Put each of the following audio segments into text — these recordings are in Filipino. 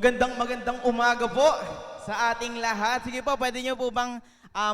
Magandang umaga po sa ating lahat. Sige po, pwede nyo po bang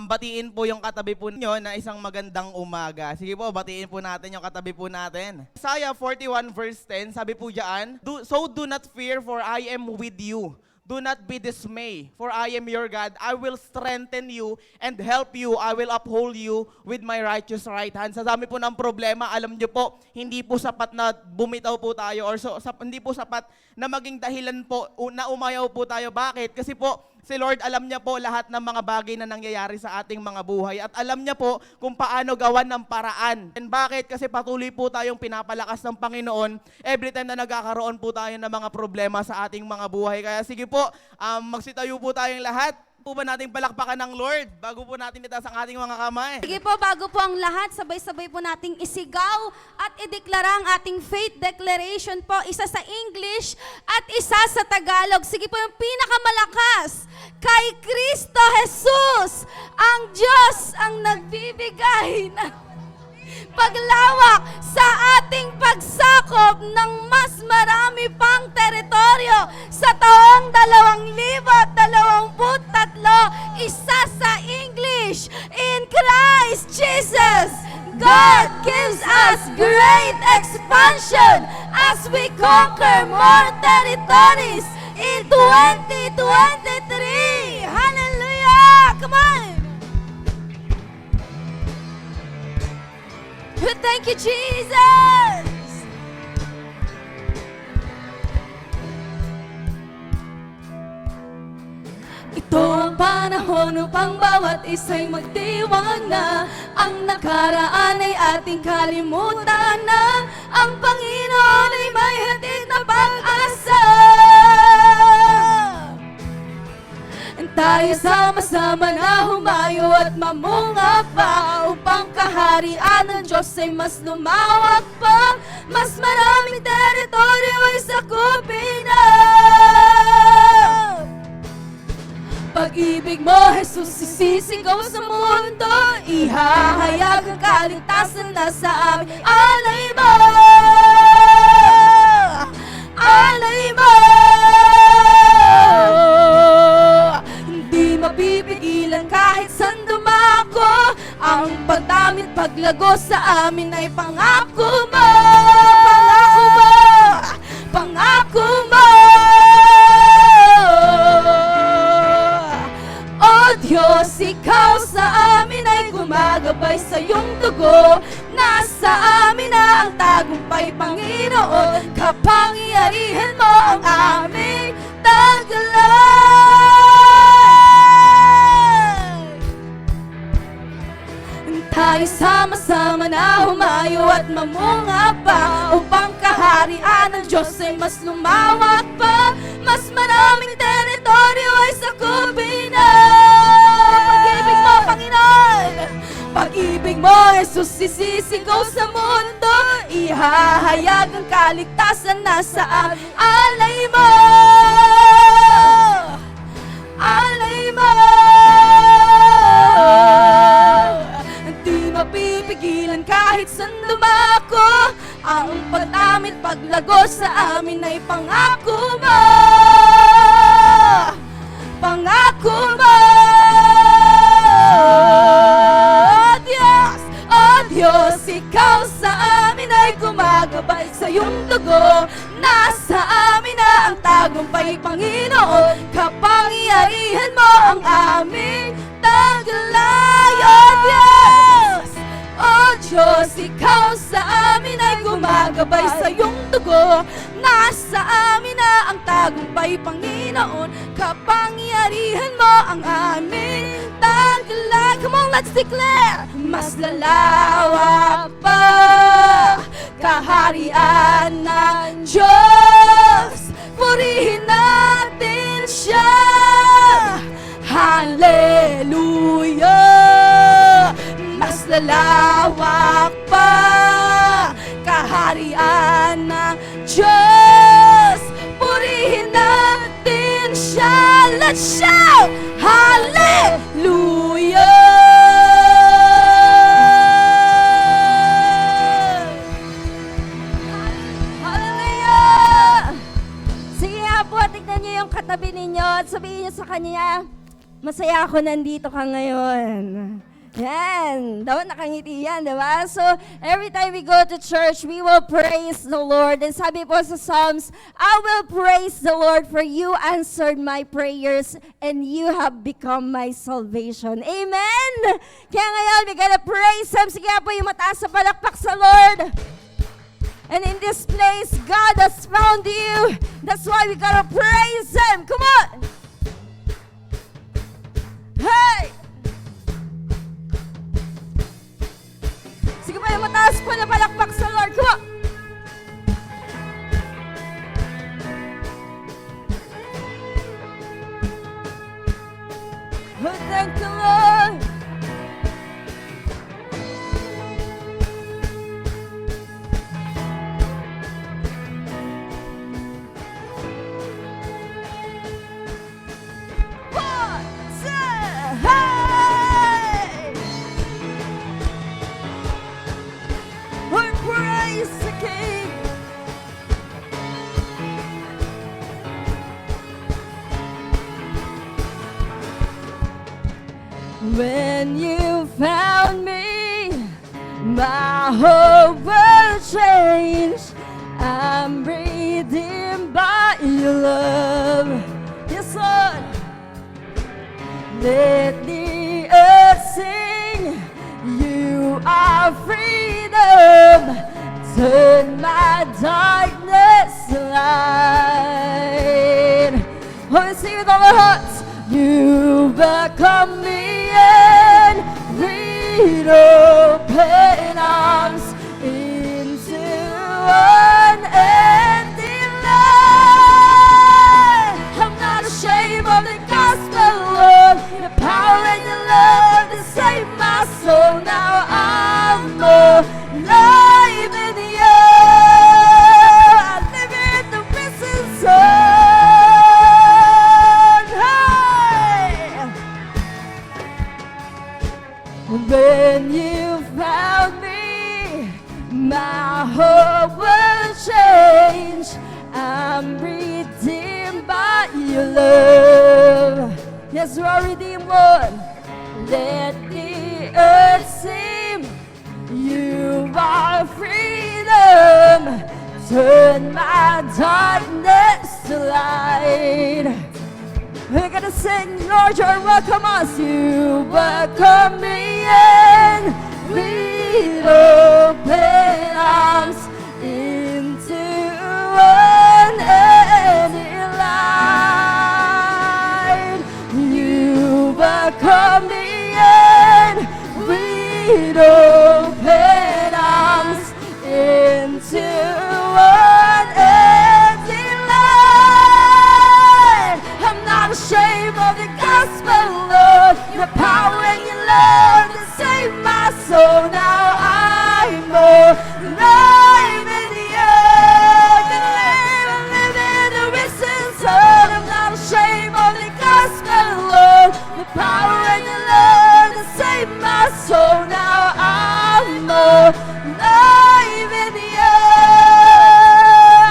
batiin po yung katabi po ninyo na isang magandang umaga. Sige po, batiin po natin yung katabi po natin. Isaiah 41 verse 10, sabi po dyan, So do not fear, for I am with you. Do not be dismayed, for I am your God. I will strengthen you and help you. I will uphold you with my righteous right hand. Sa dami po ng problema, alam nyo po, hindi po sapat na bumitaw po tayo or hindi po sapat na maging dahilan po na umayaw po tayo. Bakit? Kasi po, si Lord alam niya po lahat ng mga bagay na nangyayari sa ating mga buhay at alam niya po kung paano gawan ng paraan. And bakit? Kasi patuloy po tayong pinapalakas ng Panginoon every time na nagkakaroon po tayo ng mga problema sa ating mga buhay. Kaya sige po, magsitayo po tayong lahat. Po ba nating palakpakan ng Lord bago po natin itaas ang ating mga kamay? Sige po, bago po ang lahat, sabay-sabay po nating isigaw at ideklara ang ating faith declaration po, isa sa English at isa sa Tagalog. Sige po, yung pinakamalakas, kay Kristo Jesus, ang Diyos ang nagbibigay ng paglawak sa ating pagsakop ng mas marami pang teritoryo sa taong 2023, isa sa English, in Christ Jesus, God gives us great expansion as we conquer more territories in 2023. Hallelujah! Come on! Thank you, Jesus! Ito ang panahon upang bawat isa'y magdiwang na ang nakaraan ay ating kalimutan na ang Panginoon ay may hatid na pag-asa. Tayo sama-sama na humayo at mamunga pa upang kaharian ng Diyos ay mas lumawak pa, mas maraming teritoryo ay sakupin na. Pag-ibig mo, Jesus, isisigaw sa mundo, ihahayag ang kaligtasan na sa amin. Alay mo! Alay mo! Hindi mapipigilan kahit saan dumako, ang pagdamit paglago sa amin ay pangako mo! Pangako mo! Pangako mo! Diyos, ikaw sa amin ay gumagabay sa iyong dugo. Nasa amin na ang tagumpay, Panginoon. Kapangyarihan mo ang aming taglay. Tayo sama-sama na humayo at mamunga pa upang kaharian ng Diyos ay mas lumawak pa, mas maraming teritoryo ay sakupin na. Pag-ibig mo, Panginoon, pag-ibig mo, Jesus, isisigaw sa mundo, ihahayag ang kaligtasan na sa amin. Alay mo! Alay mo! Di mapipigilan kahit saan dumako, ang pagdamit paglago sa amin ay pangako mo. Pangako mo. Diyos, oh Diyos, ikaw sa amin ay gumagabay sa iyong dugo. Nasa amin na ang tagumpay, Panginoon. Kapangyarihan mo ang aming taglay. Oh Diyos, oh Diyos, ikaw sa amin ay gumagabay sa iyong dugo. Nasa amin na ang tagumpay, Panginoon. Kapangyarihan mo ang aming taglay. Come on, let's declare! Mas lalawak pa kaharian ng Diyos. Purihin natin siya. Hallelujah! Mas lalawak pa kaharian ng Diyos. Purihin natin siya. Let's shout! Hallelujah! Hallelujah! Sige nga po, tignan niyo yung kanya, masaya ako nandito ka ngayon. Yan, dapat nakangiti yan, di ba? So, every time we go to church, we will praise the Lord. And sabi po sa Psalms, I will praise the Lord for you answered my prayers and you have become my salvation. Amen! Kaya ngayon, we gotta praise Him. Sige po yung mataas sa palakpak sa Lord. And in this place, God has found you. That's why we gotta praise Him. Come on! Hey! Sige pa yung mataas pa na palakpak sa Lord. Come on! Oh, thank you, Lord! One, two, hey! We praise the King. When you found me, my whole world changed. I'm redeemed by your love. Yes, Lord. Let the earth sing. You are freedom. Turn my darkness to light. Oh, let's sing with all our hearts. You become me and read open arms into unending light. I'm not ashamed of the gospel, Lord. The power and the love to save my soul. Now I'm alive in you. I live in the risen sun. Hey! When you found me, my whole world changed. I'm redeemed by your love. Yes, you are redeemed, Lord. Let the earth sing. You are freedom. Turn my darkness to light. We're gonna sing, Lord, you're welcome us. You welcome me in. We open arms into unending light. You welcome me in. We open arms into unending light. I'm not ashamed of the gospel, Lord. Your power and your love to save my soul. Now I'm alive in you. Gonna live in the risen sun. I'm not ashamed of the gospel, Lord. Your power and your love to save my soul. Now I'm alive in you.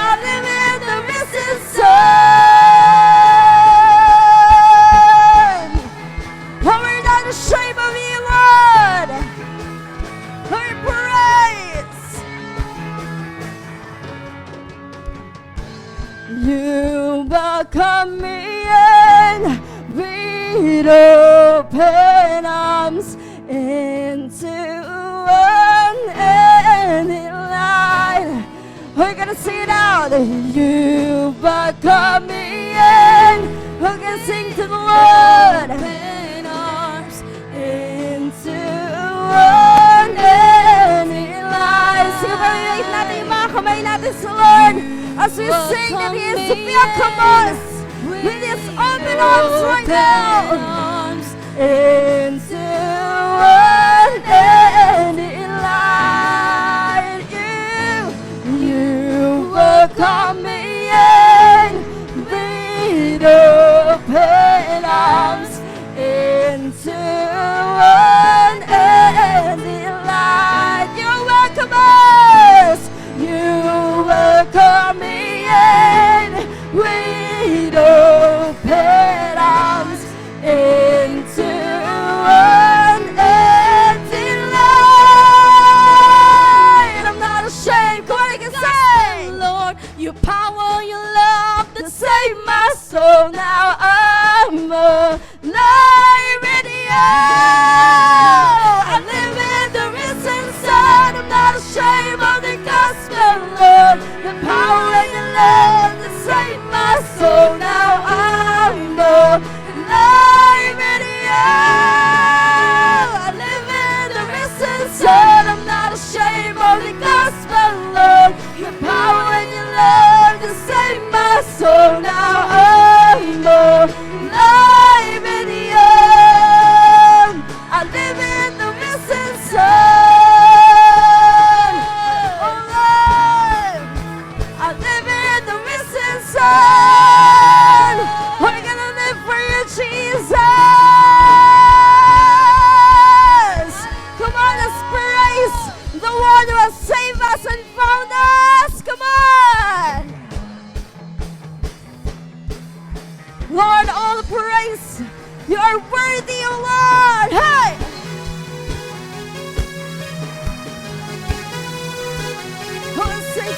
I live in the risen sun. Oh, we're not ashamed of you, Lord. We praise. You welcome me in with open arms into unending light. We're gonna sing it out. You welcome me in. We're gonna sing to the Lord. Open arms into unending light. Sige pa, i-wait natin yung mga kamay natin sa Lord as we sing that He is to welcome us with His open arms right now. Into unending light. You welcome me in with open arms into unending light. You welcome us. You welcome me in with open arms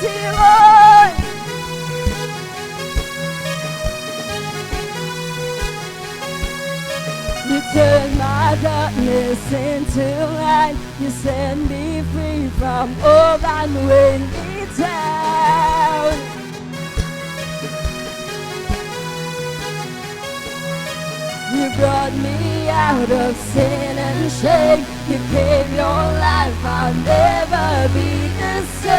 to you, Lord. You turn my darkness into light. You set me free from all that weighed me down. You brought me out of sin and shame. You gave your life, I'll never be the same.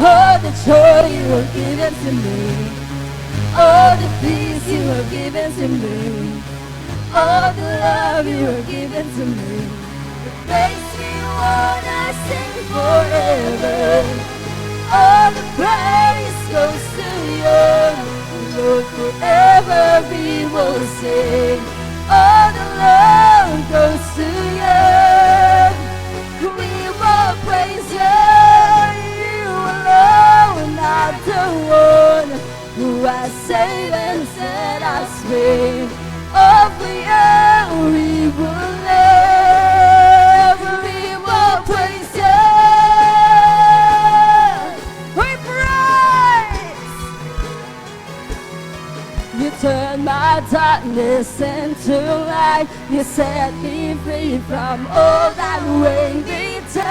Oh, the joy you have given to me. Oh, the peace you have given to me. Oh, the love you have given to me. It makes me wanna sing forever. All the praise goes to you, Lord, forever we will sing. All the love goes to you, we will praise you. You alone are the one who has saved and set us free. Oh, for you we will live, we will praise you. You turn my darkness into light. You set me free from all that weighed me down.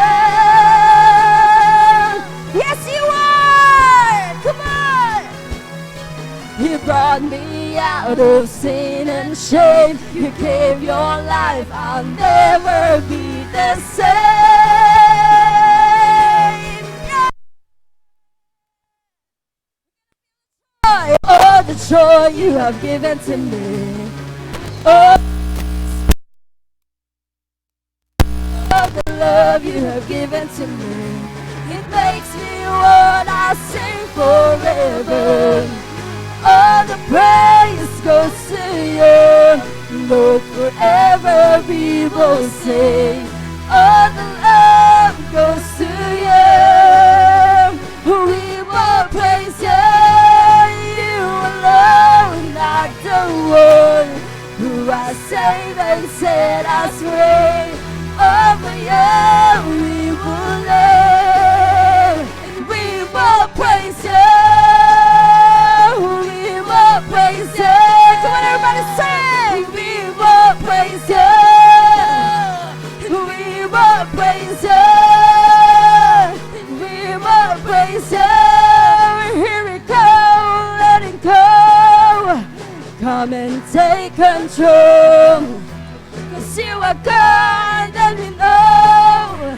Yes, you are. Come on. You brought me out of sin and shame. You gave your life. I'll never be the same. Oh, the joy you have given to me. Oh, the love you have given to me. It makes me wanna sing forever. All the praise goes to you, Lord, forever we will sing. All the love goes to you, we will praise you. Not the one who has saved and set us free. Over you we will live. We will praise you. We will praise you. Come on, everybody, sing. We will praise you. We will praise you. We will praise you. Here we go, let it go. Come and take control, 'cause you are God and we know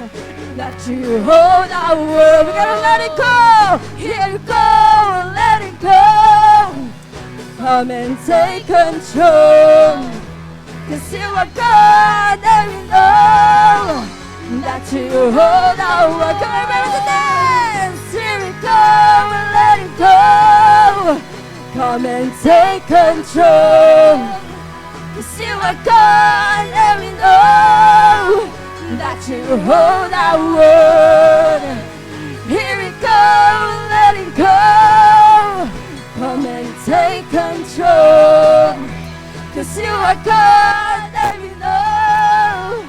that you hold our world. We gotta let it go, here you go, let it go. Come and take control, 'cause you are God and we know that you hold our world. Come on, everybody, to dance. Here we go, let it go. Come and take control, 'cause you are God and we know that you hold our world. Here we go, let it go. Come and take control, 'cause you are God and we know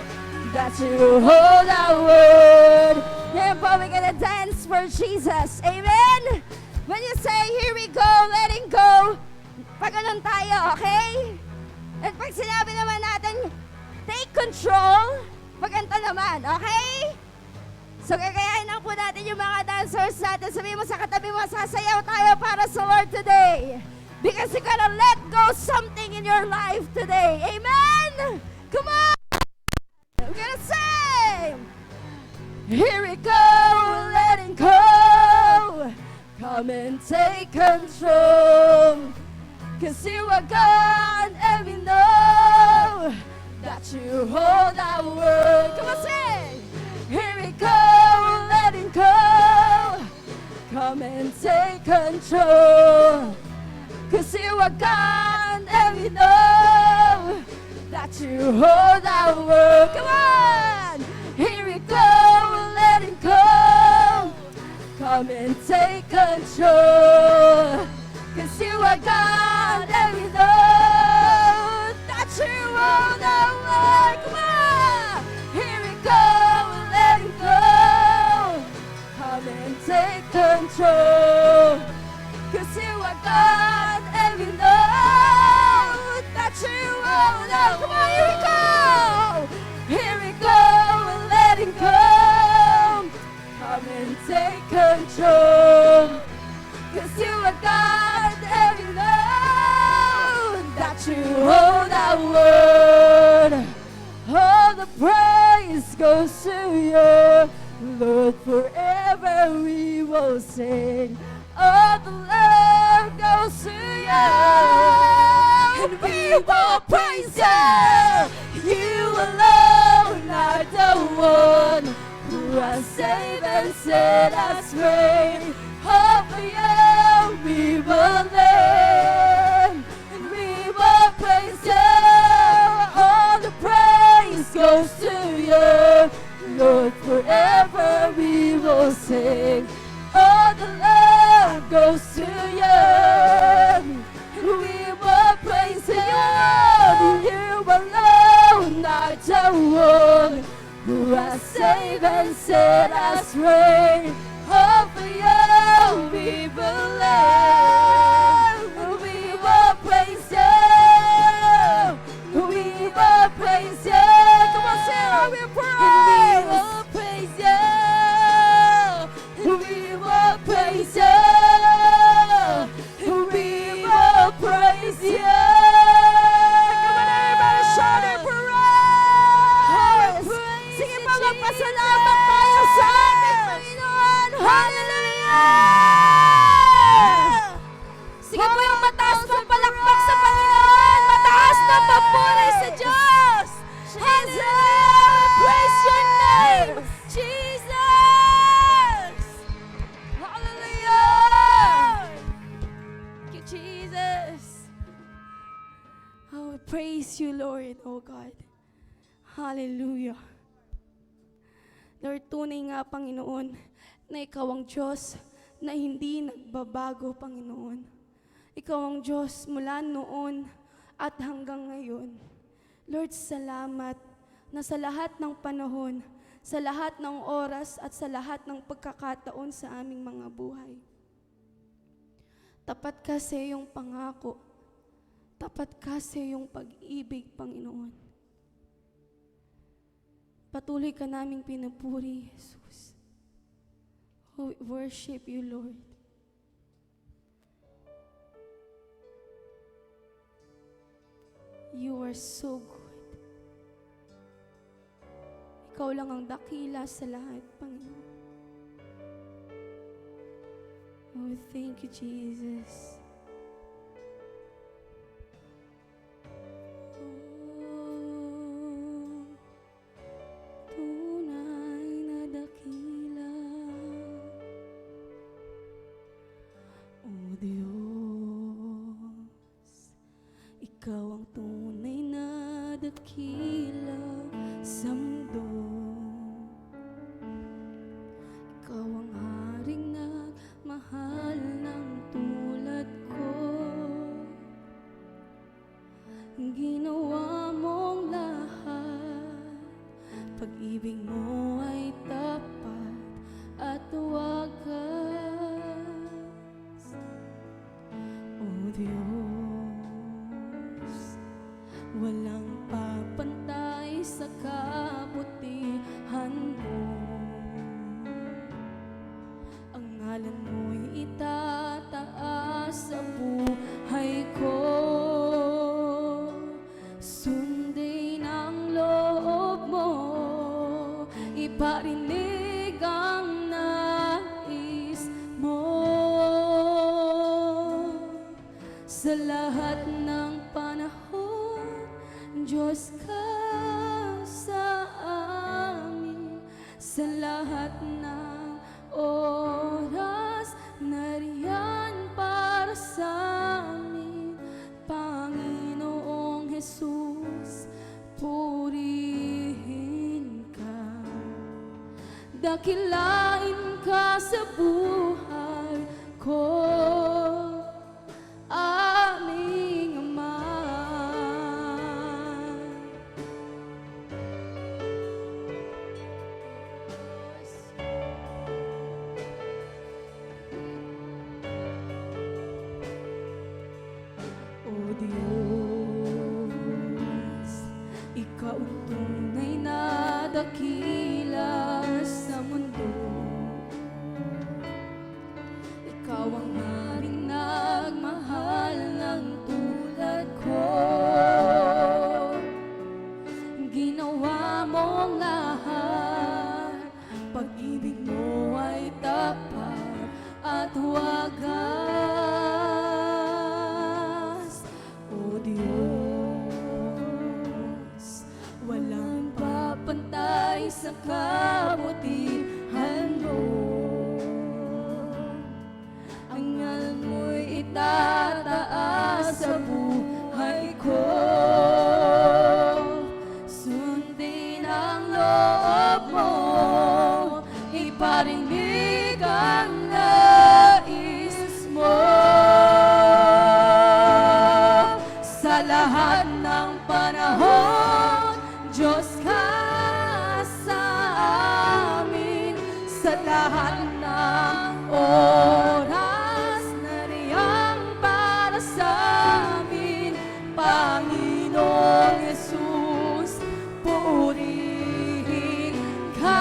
that you hold our world. Here, we're gonna dance for Jesus. Amen? When you say, here we go, letting go, pag ganun tayo, okay? At pag sinabi naman natin, take control, pag ganito naman, okay? So gagayahin lang po natin yung mga dancers natin. Sabihin mo sa katabi mo, sasayaw tayo para sa Lord today. Because you gotta let go something in your life today. Amen? Come on! We're gonna sing! Here we go, letting go. Come and take control, 'cause you are God and we know that you hold our world. Come on, sing! Here we go, letting go. Come and take control, 'cause you are God and we know that you hold our world. Come on! Here we go, letting go. Come and take control, 'cause you are God and we know that you own our world. Come on! control. 'Cause you are God and you know that you hold that word. All the praise goes to you, Lord, forever we will sing. All the love goes to you, and we will praise you. You alone are the one who has saved and set us free. Over you we will live, and we will praise you. All the praise goes to you, Lord, forever we will sing. All the love goes to you, and we will praise you. You alone are the one who has saved and set us free. Over you we will live, we will praise you. We will praise you. Come on, Sarah, we will praise you. We will praise you. We will praise you. Come on, everybody, shout it, praise. Sige pa, magpasalamat tayo sa ating Panginoon. Hallelujah! Sige po yung mataas pang palakpak sa Panginoon. Mataas na papuri sa Diyos. Hallelujah! Praise your name, Jesus! Hallelujah! Thank you, Jesus. Oh, we praise you, Lord, oh God. Hallelujah. Lord, tunay nga, Panginoon, na Ikaw ang Diyos na hindi nagbabago, Panginoon. Ikaw ang Diyos mula noon at hanggang ngayon. Lord, salamat na sa lahat ng panahon, sa lahat ng oras at sa lahat ng pagkakataon sa aming mga buhay. Tapat ka sa iyong pangako. Tapat ka sa iyong pag-ibig, Panginoon. Patuloy ka naming pinupuri, Jesus. Oh, we worship you, Lord. You are so good. Ikaw lang ang dakila sa lahat, Panginoon. Oh, thank you, Jesus. Oh, tunay na dakila. Oh, Diyos, Ikaw ang tunay na dakila sa mundo. Ikaw ang haring nagmahal ng tulad ko. Ginawa mong lahat, pag-ibig mo ay tapat at wagas. O Diyos, walang papantay sa kabutihan mo. Ang ngalan mo'y itataas sa buhay ko. Sundin ang loob mo, iparinig ang nais mo. Sa lahat ng panahon, Diyos ka sa amin. Sa lahat ng oras, nariyan para sa amin. Panginoong Jesus, purihin ka. Dakilain ka sa buhay ko, aming Ama. O Diyos, Ikaw ang tunay na dakila sa mundo. sa kabutihan mo. Ang ngalan mo'y itataas sa buhay ko. Sundin ang loob mo, iparinig ang nais mo. Sa lahat ng panahon, Diyos ka sa amin. Sa lahat ng oras, nariyang para sa amin. Panginoong Yesus, purihin ka.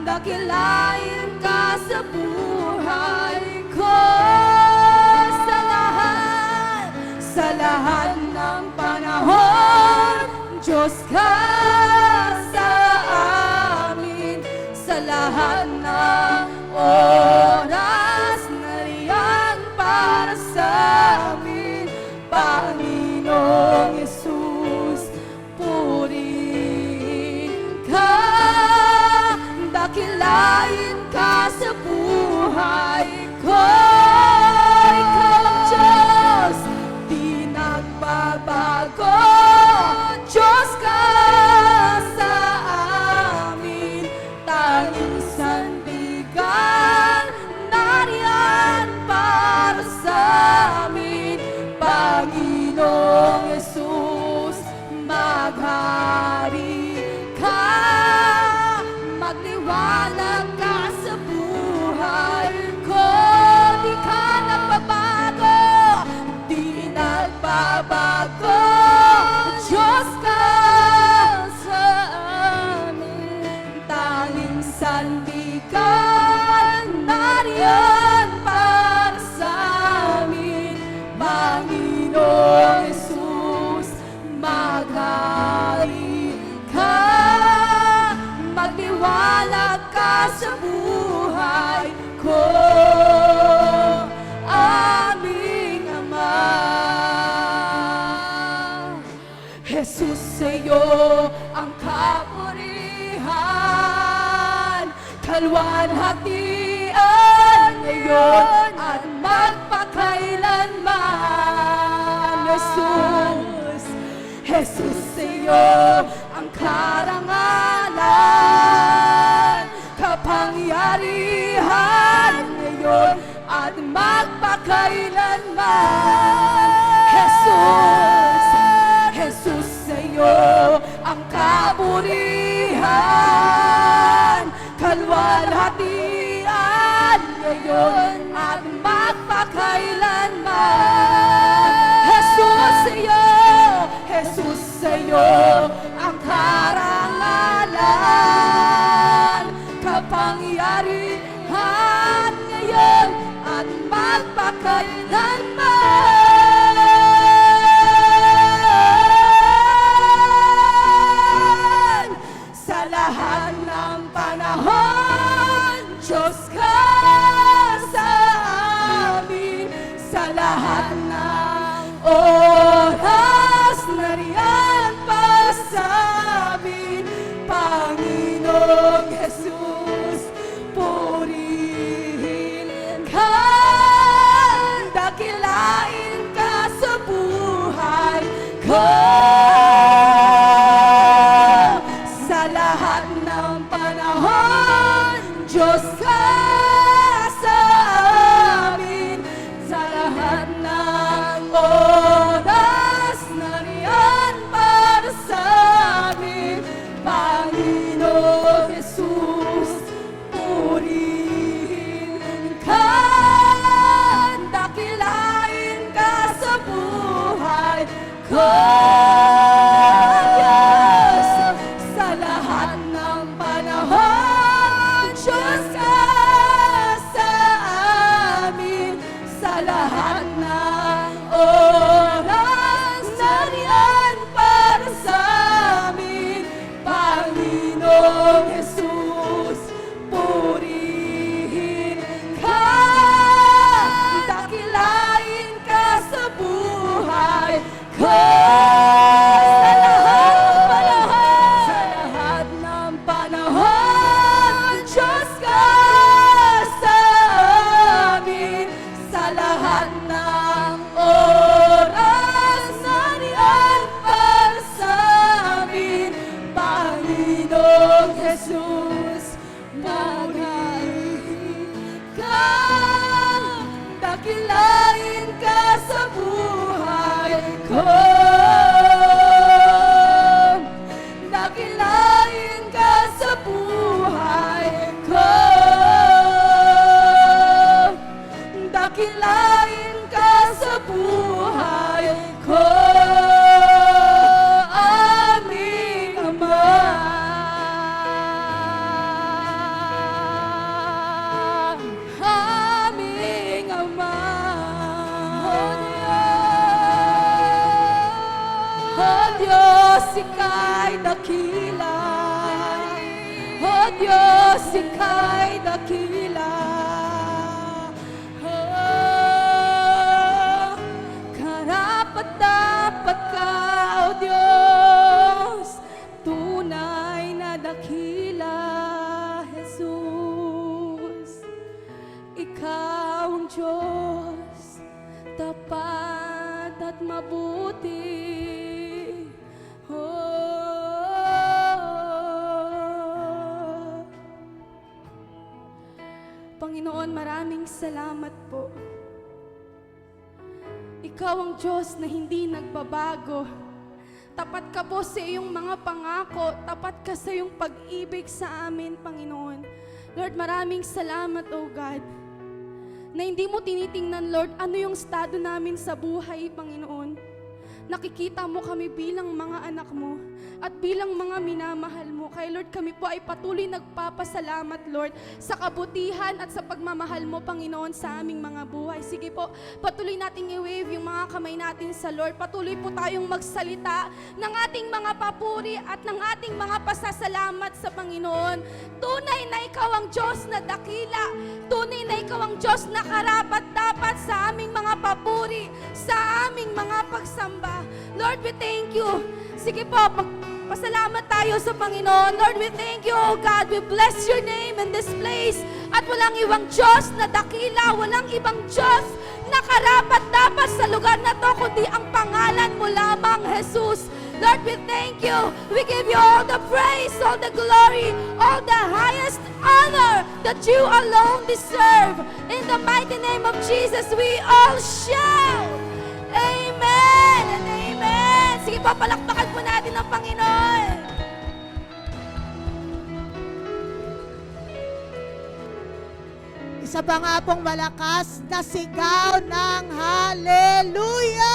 Dakilain ka sa buhay ko. Sa lahat ng panahon, Diyos ka sa amin. Sa lahat ng oras, nariyan para sa amin. Panginoong Yesus, purihin ka. Dakilain ka sa buhay ko. Ikaw ang Diyos, di nagbabago. Diyos ka sa amin. Tanging sandigan, nariyan para sa amin. Panginoong Yesus, maghari ka. Magliwanag ka sa buhay ko. Di ka nagbabago, di nagbabago. Diyos ka sa amin. Tanging sandigan, nariyan para sa amin. Panginoong Yesus, maghari ka. Magliwanag ka sa buhay ko, aming Ama. Jesus, sa'yo ang kapurihan, kalwalhatian ngayon at magpakailanman. Jesus, Jesus, sa'yo ang karangalan, kapangyarihan ngayon at magpakailanman. Jesus, Jesus, sa'yo ang kaburihan, kalwalhatian ngayon at magpakailanman. Jesus, sa'yo, Jesus, sa'yo ang karangalan, kapangyarihan ngayon at magpakailanman. Sa lahat ng panahon, Diyos ka sa amin. Sa lahat ng oras, nariyan para sa amin. Panginoong Jesus, purihin ka. Dakilain ka sa buhay ko. Sa lahat ng panahon, Diyos ka sa amin. Sa lahat ng oras, nariyan para sa amin. Panginoong Jesus, purihin ka. Dakilain ka sa buhay ko. Diyos, sa lahat ng panahon, Diyos ka sa amin. Sa lahat ng oras, nariyan para sa amin. Panginoong Jesus, purihin ka. Dakilain ka sa buhay ko. Sa lahat ng panahon, sa lahat ng ika'y dakila. Oh Diyos, ika'y dakila. Oh, karapat-dapat ka, oh Diyos, tunay na dakila, Jesus. Ikaw ang Diyos, tapat at mabuti. Oh. Panginoon, maraming salamat po. Ikaw ang Diyos na hindi nagbabago. Tapat ka po sa iyong mga pangako. Tapat ka sa iyong pag-ibig sa amin, Panginoon. Lord, maraming salamat, oh God, na hindi mo tinitingnan, Lord, ano yung estado namin sa buhay, Panginoon. Nakikita mo kami bilang mga anak mo at bilang mga minamahal mo. Kaya Lord, kami po ay patuloy nagpapasalamat, Lord, sa kabutihan at sa pagmamahal mo, Panginoon, sa aming mga buhay. Sige po, patuloy nating i-wave yung mga kamay natin sa Lord. Patuloy po tayong magsalita ng ating mga papuri at ng ating mga pasasalamat sa Panginoon. Tunay na ikaw ang Diyos na dakila. Tunay na ikaw ang Diyos na karapat-dapat sa aming mga papuri, sa aming mga pagsamba. Lord, we thank you. Sige po, pasalamat tayo sa Panginoon. Lord, we thank you, oh God. We bless your name in this place. At walang ibang Diyos na dakila, walang ibang Diyos na karapat-dapat sa lugar na to, kundi ang pangalan mo lamang, Jesus. Lord, we thank you. We give you all the praise, all the glory, all the highest honor that you alone deserve. In the mighty name of Jesus, we all shout, Amen and Amen. Sige po, palakpakan po natin ang Panginoon. Isa pa nga pong malakas na sigaw ng Hallelujah!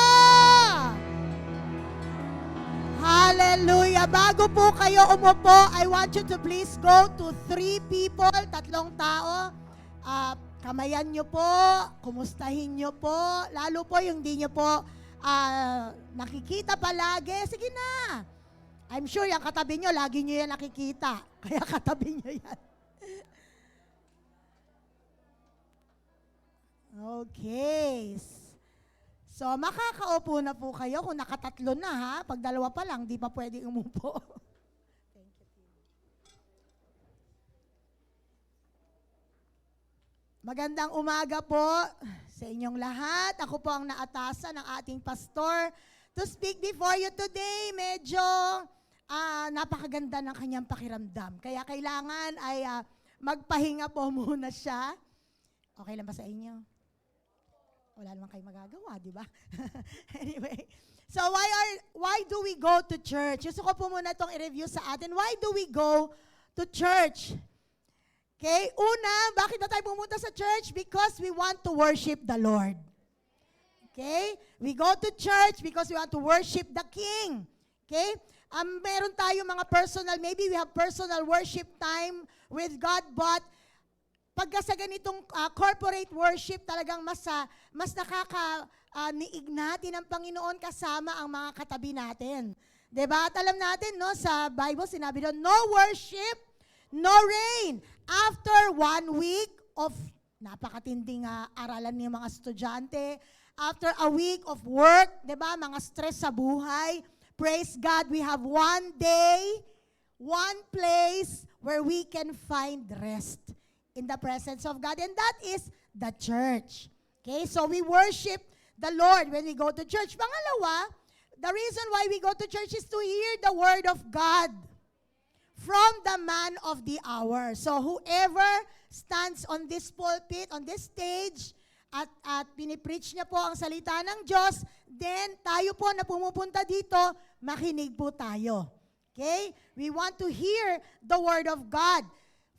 Hallelujah! Bago po kayo umupo, I want you to please go to 3 people, 3 tao. Kamayan nyo po, kumustahin nyo po, lalo po yung di nyo po nakikita palagi. Sige na! I'm sure yung katabi nyo, lagi nyo yan nakikita. Kaya katabi nyo yan. Okay. So, makakaupo na po kayo kung nakatatlo na ha. Pag 2 pa lang, di pa pwede umupo. Thank you. Magandang umaga po sa inyong lahat. Ako po ang naatasan ng ating pastor to speak before you today. Medyo napakaganda ng kanyang pakiramdam. Kaya kailangan ay magpahinga po muna siya. Okay lang ba sa inyo? Wala naman kayo magagawa, di ba? Anyway, so why do we go to church? Gusto ko po muna itong i-review sa atin. Why do we go to church? Okay, una, bakit na tayo pumunta sa church? Because we want to worship the Lord. Okay? We go to church because we want to worship the King. Okay? Meron tayo mga personal, maybe we have personal worship time with God, but pagka sa ganitong corporate worship, talagang mas nakaka-niig natin ang Panginoon kasama ang mga katabi natin. Diba? At alam natin, no, sa Bible, sinabi doon, no worship, no rain. After 1 week of napakatinding aralan ng mga estudyante, after a week of work, diba, mga stress sa buhay, praise God, we have 1 day, 1 place where we can find rest in the presence of God, and that is the church. Okay, so we worship the Lord when we go to church. Pangalawa, the reason why we go to church is to hear the word of God from the man of the hour. So whoever stands on this pulpit, on this stage, at pinipreach niya po ang salita ng Diyos, then tayo po na pumupunta dito, makinig po tayo. Okay? We want to hear the word of God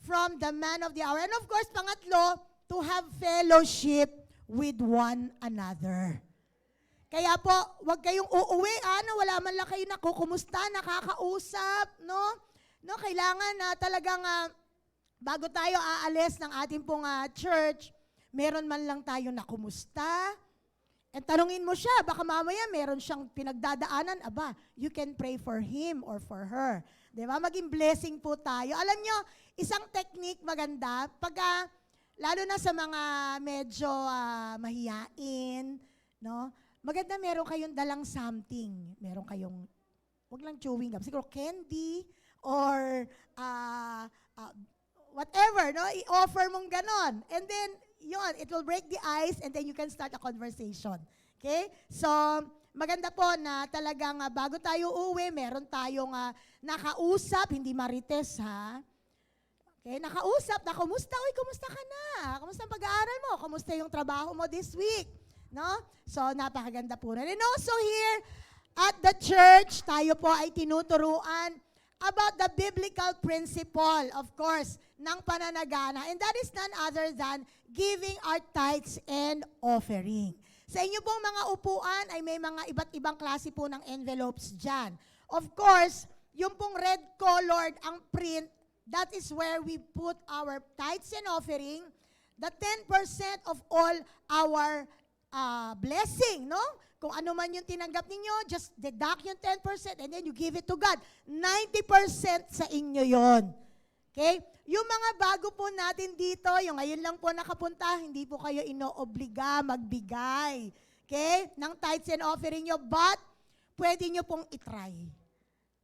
from the man of the hour. And of course, pangatlo, to have fellowship with one another. Kaya po, wag kayong uuwi, wala man lang kayo nakukumusta, nakakausap, no? No, kailangan na talagang bago tayo aalis ng ating pong church, meron man lang tayo nakumusta, And tanungin mo siya, baka mamaya meron siyang pinagdadaanan, aba, you can pray for him or for her. Di ba? Maging blessing po tayo. Alam nyo, isang technique maganda, pagka, lalo na sa mga medyo mahiyain, no? Maganda meron kayong dalang something. Meron kayong, wag lang chewing gum, siguro candy, or whatever, no? I-offer mong ganon. And then, yun, it will break the ice and then you can start a conversation. Okay? So, maganda po na talagang bago tayo uwi, meron tayong nakausap, hindi marites ha. Okay? Nakausap na, kumusta? Uy, kumusta ka na? Kumusta ang pag-aaral mo? Kumusta yung trabaho mo this week? No? So, napakaganda po na. And also here, at the church, tayo po ay tinuturuan about the biblical principle, of course, ng pananagana. And that is none other than giving our tithes and offering. Sa inyo pong mga upuan ay may mga iba't ibang klase po ng envelopes dyan. Of course, yung pong red colored ang print, that is where we put our tithes and offering, the 10% of all our blessing, no? Kung ano man yung tinanggap ninyo, just deduct yung 10% and then you give it to God. 90% sa inyo yon. Okay? Yung mga bago po natin dito, yung ngayon lang po nakapunta, hindi po kayo inoobliga magbigay. Okay? Ng tithes and offering nyo, but pwede nyo pong itry.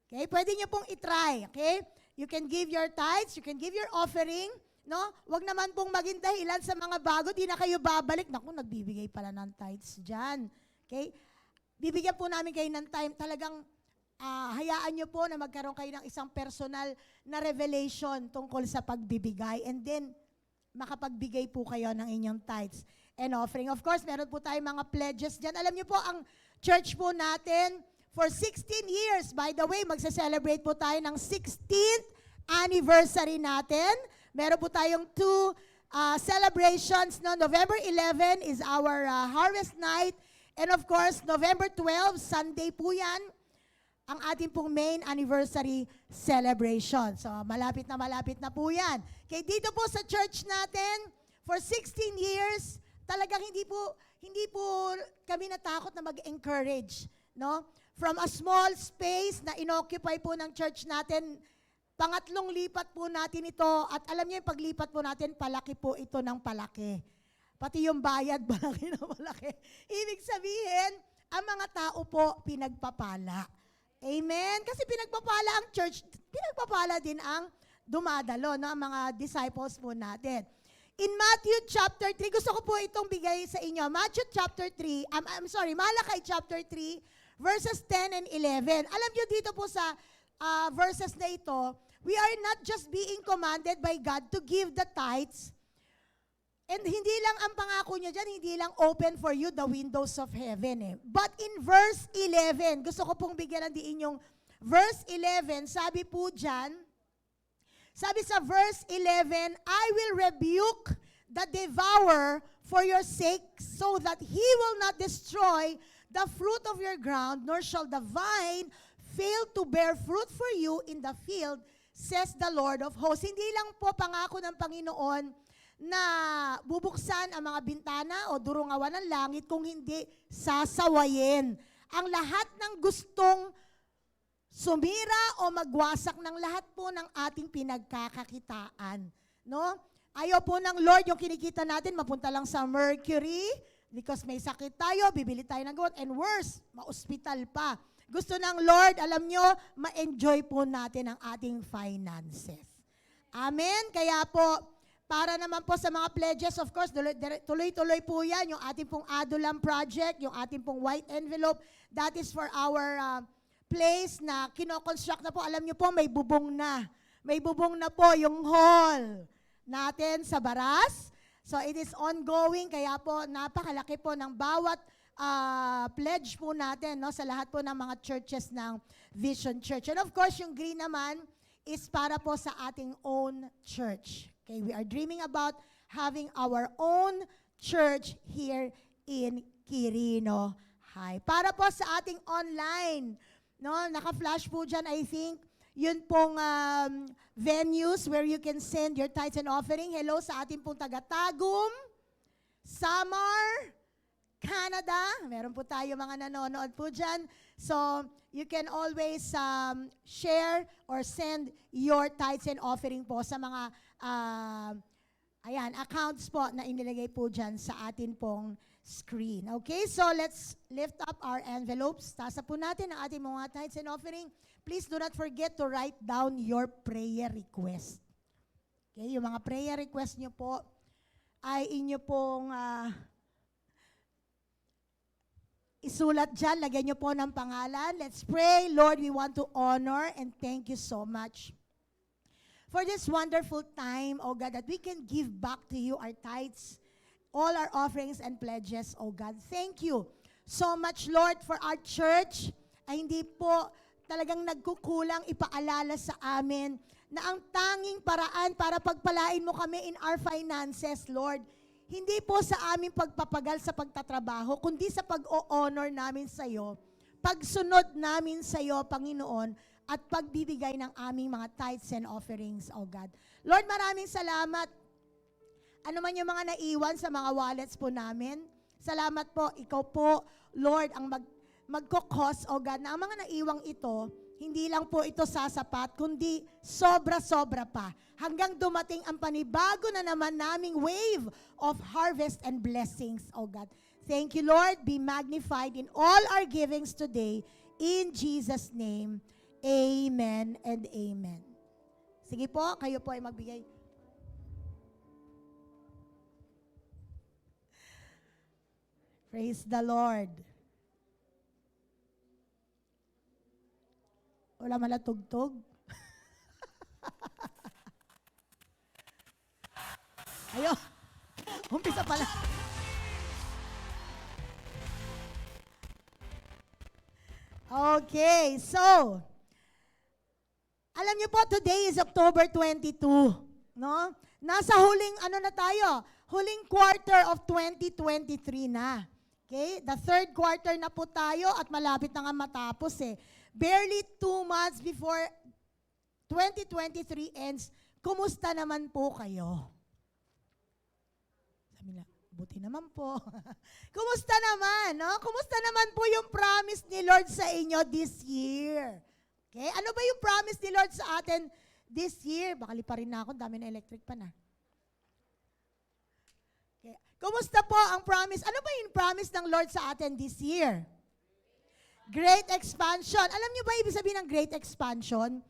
Okay? Pwede nyo pong itry. Okay? You can give your tithes, you can give your offering, no? Wag naman pong maging dahilan sa mga bago, di na kayo babalik. Naku, nagbibigay pala ng tithes dyan. Okay? Bibigyan po namin kayo ng time. Talagang hayaan nyo po na magkaroon kayo ng isang personal na revelation tungkol sa pagbibigay. And then, makapagbigay po kayo ng inyong tithes and offering. Of course, meron po tayong mga pledges dyan. Alam nyo po, ang church po natin, for 16 years, by the way, magsa-celebrate po tayo ng 16th anniversary natin. Meron po tayong 2 celebrations. No? November 11 is our harvest night. And of course, November 12, Sunday po yan, ang ating pong main anniversary celebration. So, malapit na po yan. Okay, dito po sa church natin, for 16 years, talagang hindi po kami natakot na mag-encourage. No? From a small space na inoccupy po ng church natin, pangatlong lipat po natin ito, at alam niyo yung paglipat po natin, palaki po ito ng palaki. Pati yung bayad, malaki na malaki. Ibig sabihin, ang mga tao po pinagpapala. Amen? Kasi pinagpapala ang church, pinagpapala din ang dumadalo, no? Ang mga disciples po natin. In Matthew chapter 3, gusto ko po itong bigay sa inyo. Matthew chapter 3, Malakay chapter 3, verses 10 and 11. Alam niyo dito po sa verses na ito, we are not just being commanded by God to give the tithes. And hindi lang ang pangako niya dyan, hindi lang open for you the windows of heaven. But in verse 11, gusto ko pong bigyan ng diin yung verse 11, sabi po dyan, sabi sa verse 11, I will rebuke the devourer for your sake so that he will not destroy the fruit of your ground, nor shall the vine fail to bear fruit for you in the field, says the Lord of hosts. Hindi lang po pangako ng Panginoon na bubuksan ang mga bintana o durungawan ng langit kung hindi sasawayin. Ang lahat ng gustong sumira o magwasak ng lahat po ng ating pinagkakakitaan. No? Ayaw po ng Lord yung kinikita natin, mapunta lang sa Mercury, because may sakit tayo, bibili tayo ng gamot, and worse, ma-hospital pa. Gusto ng Lord, alam nyo, ma-enjoy po natin ang ating finances. Amen? Kaya po, para naman po sa mga pledges, of course, tuloy-tuloy po yan, yung ating pong Adulam project, yung ating pong white envelope, that is for our place na kinoconstruct na po. Alam nyo po, may bubong na. May bubong na po yung hall natin sa Baras. So it is ongoing, kaya po napakalaki po ng bawat pledge po natin, no, sa lahat po ng mga churches ng Vision Church. And of course, yung green naman is para po sa ating own church. Okay, we are dreaming about having our own church here in Quirino High. Para po sa ating online, no, naka-flash po dyan, I think, yun pong venues where you can send your tithes and offering. Hello sa ating pong taga-Tagum, Samar, Canada. Meron po tayo mga nanonood po dyan. So, you can always share or send your tithes and offering po sa mga accounts po na inilagay po dyan sa atin pong screen. Okay, so let's lift up our envelopes. Tasa po natin ang ating mga tithes and offering. Please do not forget to write down your prayer request. Okay, yung mga prayer request nyo po ay inyo pong isulat dyan, lagyan nyo po ng pangalan. Let's pray. Lord, we want to honor and thank you so much for this wonderful time, oh God, that we can give back to you our tithes, all our offerings and pledges, oh God. Thank you so much, Lord, for our church ay hindi po talagang nagkukulang ipaalala sa amin na ang tanging paraan para pagpalain mo kami in our finances, Lord, hindi po sa aming pagpapagal sa pagtatrabaho, kundi sa pag-o-honor namin sa iyo, pagsunod namin sa iyo, Panginoon, at pagbibigay ng aming mga tithes and offerings, oh God. Lord, maraming salamat. Ano man yung mga naiwan sa mga wallets po namin, salamat po, ikaw po, Lord, ang magkukos, oh God, na ang mga naiwang ito, hindi lang po ito sasapat, kundi sobra-sobra pa. Hanggang dumating ang panibago na naman naming wave of harvest and blessings, oh God. Thank you, Lord. Be magnified in all our givings today. In Jesus' name, amen and amen. Sige po, kayo po ay magbigay. Praise the Lord. Wala malatugtog. Ayo. Umpisa pala. Okay, so alam niyo po, today is October 22, no? Nasa huling na tayo? Huling quarter of 2023 na. Okay? The third quarter na po tayo at malapit na nga matapos eh. Barely 2 months before 2023 ends, kumusta naman po kayo? Sabi na, buti naman po. Kumusta naman, no? Kumusta naman po yung promise ni Lord sa inyo this year? Okay? Ano ba yung promise ni Lord sa atin this year? Baka lipa rin na ako, dami na electric pa na. Okay. Kumusta po ang promise? Ano ba yung promise ng Lord sa atin this year? Great expansion. Alam niyo ba ibig sabihin ng great expansion?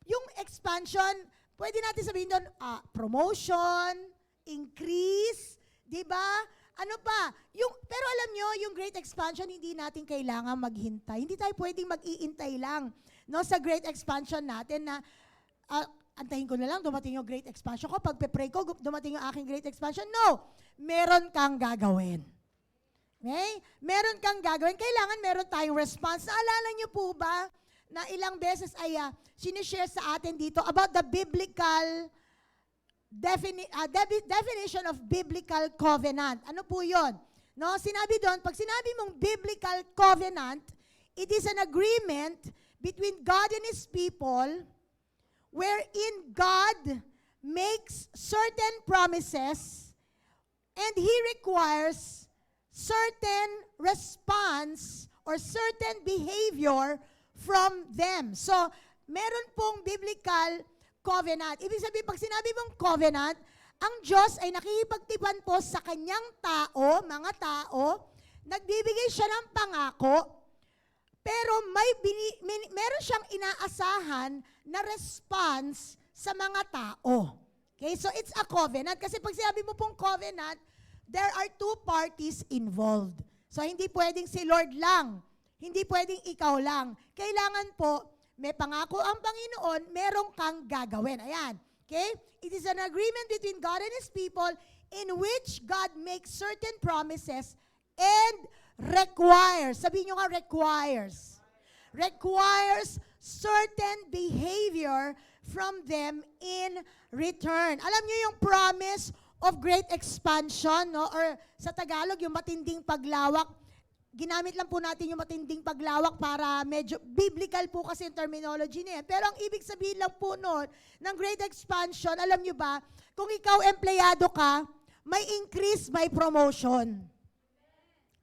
Yung expansion, pwede natin sabihin doon, promotion, increase, di ba? Ano pa? Pero alam niyo, yung great expansion, hindi natin kailangan maghintay. Hindi tayo pwedeng mag-iintay lang, no, sa great expansion natin na antahin ko na lang, dumating yung great expansion ko. Pag pe-pray ko, dumating yung aking great expansion. No! Meron kang gagawin. Okay? Meron kang gagawin. Kailangan meron tayong response. Naalala niyo po ba na ilang beses ay sinishare sa atin dito about the biblical definition of biblical covenant. Ano po yun? No, sinabi doon, pag sinabi mong biblical covenant, it is an agreement between God and His people wherein God makes certain promises and He requires certain response or certain behavior from them. So, meron pong biblical covenant. Ibig sabihin, pag sinabi mong covenant, ang Diyos ay nakikipagtipan po sa kanyang tao, mga tao, nagbibigay siya ng pangako, pero meron siyang inaasahan na response sa mga tao. Okay, so it's a covenant. Kasi pag sinabi mo pong covenant, there are two parties involved. So, hindi pwedeng si Lord lang. Hindi pwedeng ikaw lang. Kailangan po, may pangako ang Panginoon, merong kang gagawin. Ayan. Okay? It is an agreement between God and His people in which God makes certain promises and requires. Sabihin nyo nga, requires. Requires certain behavior from them in return. Alam nyo yung promise of great expansion, no? Or sa Tagalog, yung matinding paglawak. Ginamit lang po natin yung matinding paglawak para medyo biblical po kasi yung terminology niya. Pero ang ibig sabihin lang po noon ng great expansion, alam nyo ba, kung ikaw empleyado ka, may increase, may promotion.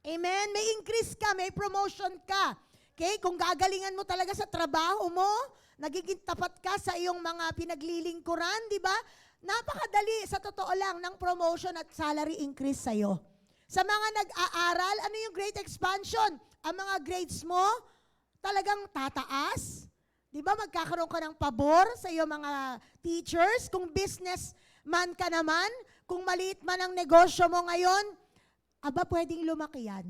Amen? May increase ka, may promotion ka. Okay? Kung gagalingan mo talaga sa trabaho mo, nagiging tapat ka sa iyong mga pinaglilingkuran, di ba? Napakadali, sa totoo lang, ng promotion at salary increase sa'yo. Sa mga nag-aaral, ano yung great expansion? Ang mga grades mo, talagang tataas. Di ba? Magkakaroon ka ng pabor sa iyong mga teachers. Kung businessman ka naman, kung maliit man ang negosyo mo ngayon, aba, pwedeng lumaki yan.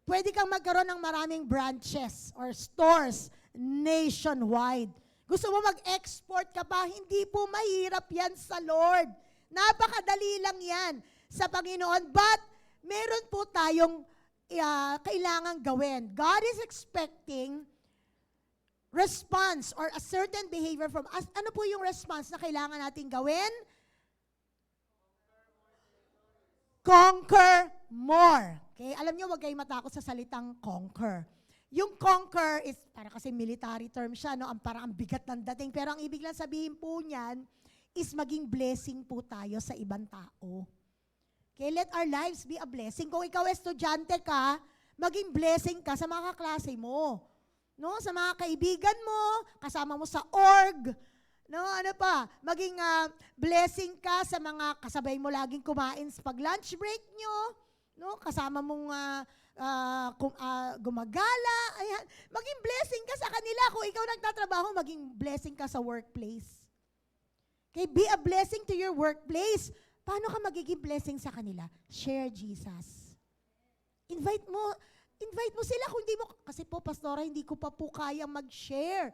Pwede kang magkaroon ng maraming branches or stores nationwide. Gusto mo mag-export ka pa, hindi po mahirap yan sa Lord. Napakadali lang yan sa Panginoon. But, meron po tayong kailangang gawin. God is expecting response or a certain behavior from us. Ano po yung response na kailangan natin gawin? Conquer more. Okay? Alam niyo, wag kayong matakot sa salitang conquer. Yung conquer is, para kasi military term siya, no? Parang ang bigat ng dating. Pero ang ibig lang sabihin po niyan is maging blessing po tayo sa ibang tao. Okay, let our lives be a blessing. Kung ikaw estudyante ka, maging blessing ka sa mga kaklase mo. No? Sa mga kaibigan mo, kasama mo sa org. No, ano pa? Maging blessing ka sa mga kasabay mo laging kumain sa pag lunch break nyo. No, kasama mong gumagala. Ayan. Maging blessing ka sa kanila. Kung ikaw nagtatrabaho, maging blessing ka sa workplace. Okay, be a blessing to your workplace. Paano ka magiging blessing sa kanila? Share Jesus. Invite mo sila kung hindi mo, kasi po, pastora, hindi ko pa po kayang mag-share.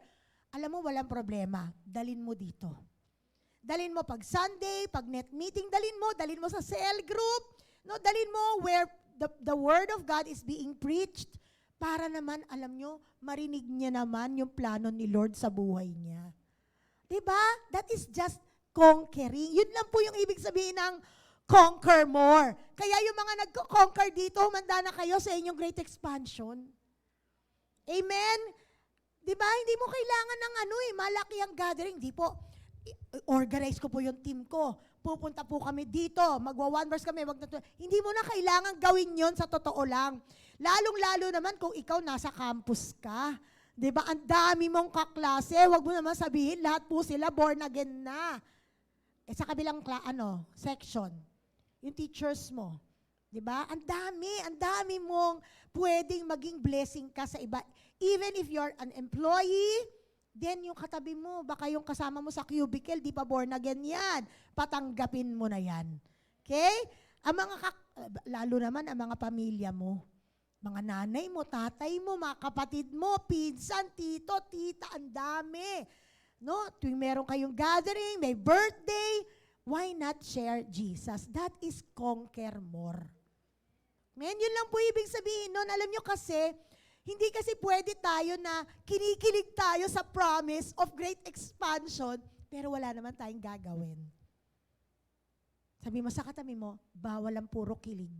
Alam mo, walang problema. Dalin mo dito. Dalin mo pag Sunday, pag net meeting, dalin mo sa cell group, no, dalin mo where the word of God is being preached para naman, alam nyo, marinig niya naman yung plano ni Lord sa buhay niya. Diba? That is just conquering. Yun lang po yung ibig sabihin ng conquer more. Kaya yung mga nagko-conquer dito, humanda na kayo sa inyong great expansion. Amen? Diba? Hindi mo kailangan ng malaki ang gathering. Di po, organize ko po yung team ko. Pupunta po kami dito. Magwa-one verse kami. Hindi mo na kailangan gawin yon sa totoo lang. Lalong-lalo naman kung ikaw nasa campus ka. Diba? Ang dami mong kaklase. Huwag mo naman sabihin, lahat po sila born again na. Sa kabilang section, yung teachers mo. Diba? Ang dami mong pwedeng maging blessing ka sa iba. Even if you're an employee, then yung katabi mo, baka yung kasama mo sa cubicle, di pa born again yan. Patanggapin mo na yan. Okay? Lalo naman ang mga pamilya mo. Mga nanay mo, tatay mo, mga kapatid mo, pinsan, tito, tita, ang dami. No? Tuwing meron kayong gathering, may birthday, why not share Jesus? That is conquer more. Men, yun lang po ibig sabihin nun. Alam nyo kasi, hindi kasi pwede tayo na kinikilig tayo sa promise of great expansion, pero wala naman tayong gagawin. Sabi mo sa katabi mo, bawal ang puro kilig.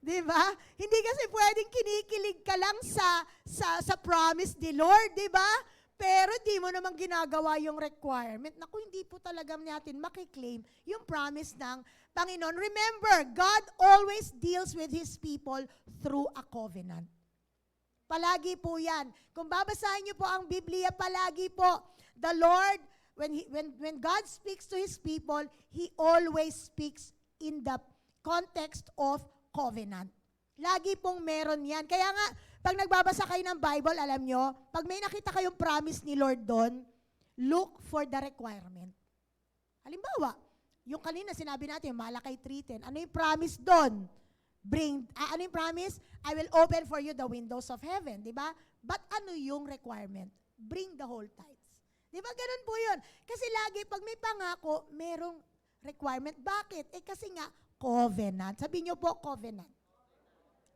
Diba? Hindi kasi pwedeng kinikilig ka lang sa promise ni Lord, diba? Pero di mo naman ginagawa yung requirement. Naku, hindi po talaga natin makiklaim yung promise ng Panginoon. Remember, God always deals with His people through a covenant. Palagi po yan. Kung babasahin niyo po ang Biblia, palagi po, the Lord, when God speaks to His people, He always speaks in the context of covenant. Lagi pong meron yan. Kaya nga, pag nagbabasa kayo ng Bible, alam nyo, pag may nakita kayong promise ni Lord doon, look for the requirement. Halimbawa, yung kanina sinabi natin, Malakay 3:10, ano yung promise doon? Ano yung promise? I will open for you the windows of heaven, di ba? But ano yung requirement? Bring the whole tithes. Di ba ganun po yun? Kasi lagi, pag may pangako, merong requirement. Bakit? Kasi nga, covenant. Sabi nyo po, covenant.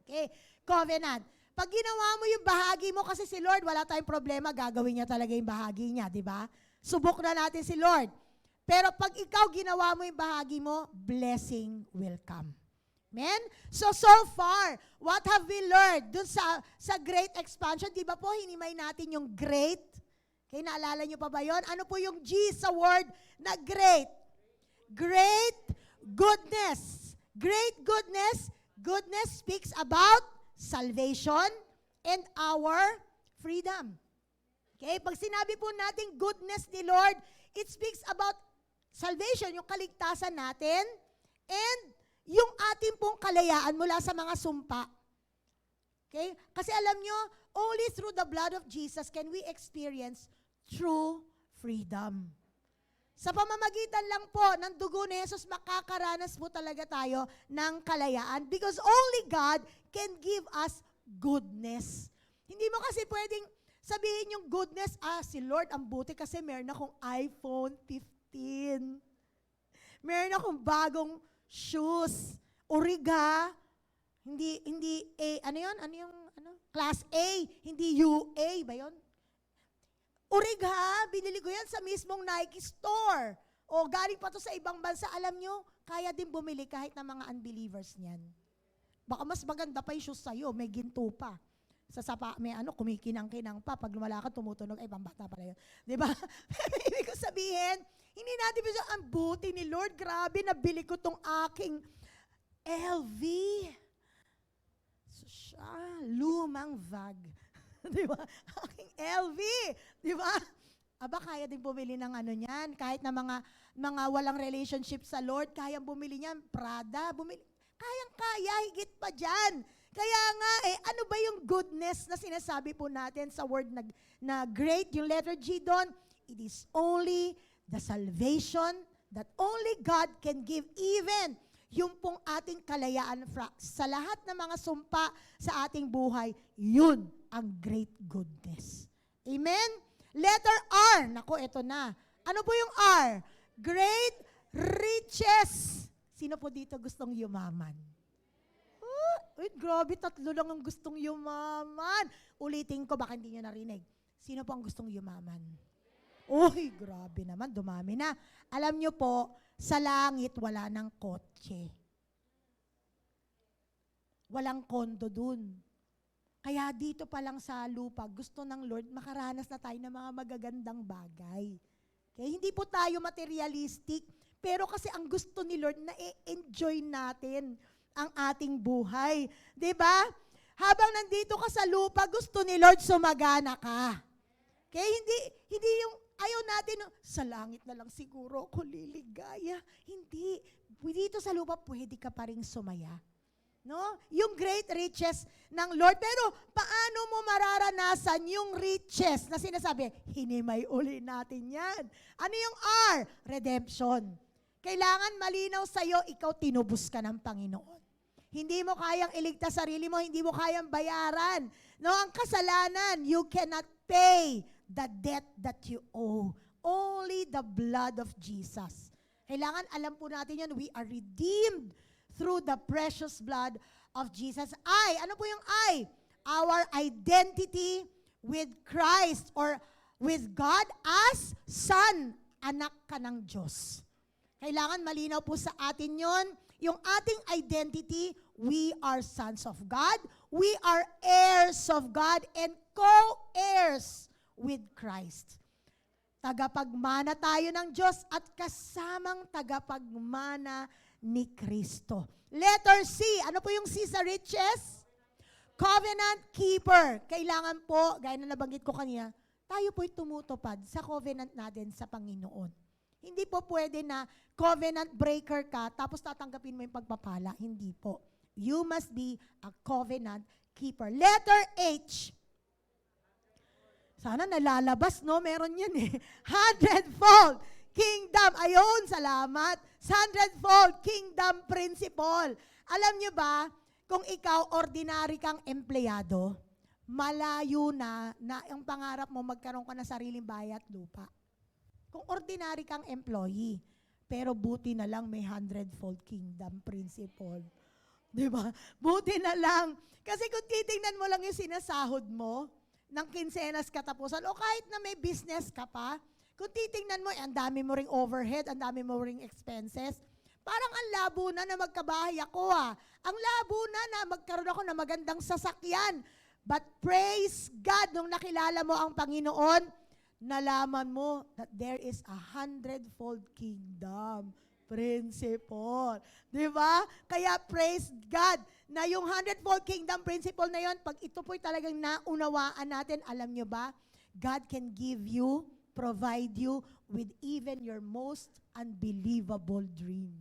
Okay, covenant. Pag ginawa mo yung bahagi mo, kasi si Lord, wala tayong problema, gagawin niya talaga yung bahagi niya, di ba? Subok na natin si Lord. Pero pag ikaw ginawa mo yung bahagi mo, blessing will come. Amen? So far, what have we learned dun sa great expansion? Di ba po, hinimay natin yung great? Okay, naalala nyo pa ba yun? Ano po yung G sa word na great? Great, goodness. Great goodness. Goodness speaks about salvation and our freedom. Okay? Pag sinabi po natin goodness ni Lord, it speaks about salvation, yung kaligtasan natin, and yung ating pong kalayaan mula sa mga sumpa. Okay? Kasi alam nyo, only through the blood of Jesus can we experience true freedom. Sa pamamagitan lang po ng dugo ni Jesus, makakaranas po talaga tayo ng kalayaan because only God can give us goodness. Hindi mo kasi pwedeng sabihin yung goodness, si Lord ang buti kasi meron akong iPhone 15. Meron akong bagong shoes. Origa. Hindi A, ano yung class A, hindi UA ba yun? Origa, binili ko yan sa mismong Nike store. O galing pa to sa ibang bansa, alam nyo, kaya din bumili kahit na mga unbelievers niyan. Baka mas maganda pa yung shoes sa'yo, may ginto pa. Sa sapa, may kumikinang-kinang pa. Pag lumalakad, tumutunog, ay pambata pala yun. Diba? Ibig ko sabihin, hindi natin bisa, ang buti ni Lord, grabe, nabili ko tong aking LV. Lumang bag. Diba? Aking LV. Diba? Aba, kaya din bumili ng ano niyan. Kahit na mga walang relationship sa Lord, kayang bumili niyan. Prada, bumili. Kayang-kaya, higit pa dyan. Kaya nga, ano ba yung goodness na sinasabi po natin sa word na great, yung letter G doon? It is only the salvation that only God can give, even yung pong ating kalayaan sa lahat ng mga sumpa sa ating buhay, yun ang great goodness. Amen? Letter R. Naku, eto na. Ano po yung R? Great riches. Sino po dito gustong yumaman? Uy, grabe, 3 lang ang gustong yumaman. Ulitin ko, baka hindi nyo narinig. Sino po ang gustong yumaman? Uy, grabe naman, dumami na. Alam nyo po, sa langit wala ng kotse. Walang kondo dun. Kaya dito pa lang sa lupa, gusto ng Lord, makaranas na tayo ng mga magagandang bagay. Okay? Hindi po tayo materialistic, pero kasi ang gusto ni Lord na i-enjoy natin ang ating buhay. 'Di ba? Habang nandito ka sa lupa, gusto ni Lord sumagana ka. Okay? Hindi yung ayaw natin, sa langit na lang siguro ako liligaya. Hindi. Dito sa lupa, pwede ka pa rin sumaya. No? Yung great riches ng Lord. Pero paano mo mararanasan yung riches na sinasabi? Hinimay uli natin yan. Ano yung R? Redemption. Kailangan malinaw sa'yo, ikaw tinubos ka ng Panginoon. Hindi mo kayang iligtas sarili mo, hindi mo kayang bayaran. No, ang kasalanan, you cannot pay the debt that you owe. Only the blood of Jesus. Kailangan alam po natin yan, we are redeemed through the precious blood of Jesus. Ano po yung I? Our identity with Christ or with God as Son, anak ka ng Diyos. Kailangan malinaw po sa atin yon. Yung ating identity, we are sons of God, we are heirs of God, and co-heirs with Christ. Tagapagmana tayo ng Diyos at kasamang tagapagmana ni Kristo. Letter C. Ano po yung C sa riches? Covenant keeper. Kailangan po, gaya na nabanggit ko kanina, tayo po'y tumutupad sa covenant natin sa Panginoon. Hindi po pwede na covenant breaker ka, tapos tatanggapin mo yung pagpapala. Hindi po. You must be a covenant keeper. Letter H. Sana nalalabas, no? Meron yan eh. 100-fold kingdom. Ayun, salamat. 100-fold kingdom principle. Alam nyo ba, kung ikaw ordinary kang empleyado, malayo na ang pangarap mo magkaroon ka ng sariling bahay at lupa. Kung ordinary kang employee, pero buti na lang may 100-fold kingdom principle. Diba? Buti na lang. Kasi kung titingnan mo lang yung sinasahod mo, ng kinsenas katapusan, o kahit na may business ka pa, kung titingnan mo, ang dami mo ring overhead, ang dami mo ring expenses, parang ang labo na magkabahay ako Ang labo na magkaroon ako ng magandang sasakyan. But praise God, nung nakilala mo ang Panginoon, nalaman mo that there is a 100-fold kingdom. principle. Di ba? Kaya praise God na yung 100-fold kingdom principle na yon, pag ito po'y talagang naunawaan natin, alam nyo ba, God can give you, provide you with even your most unbelievable dream.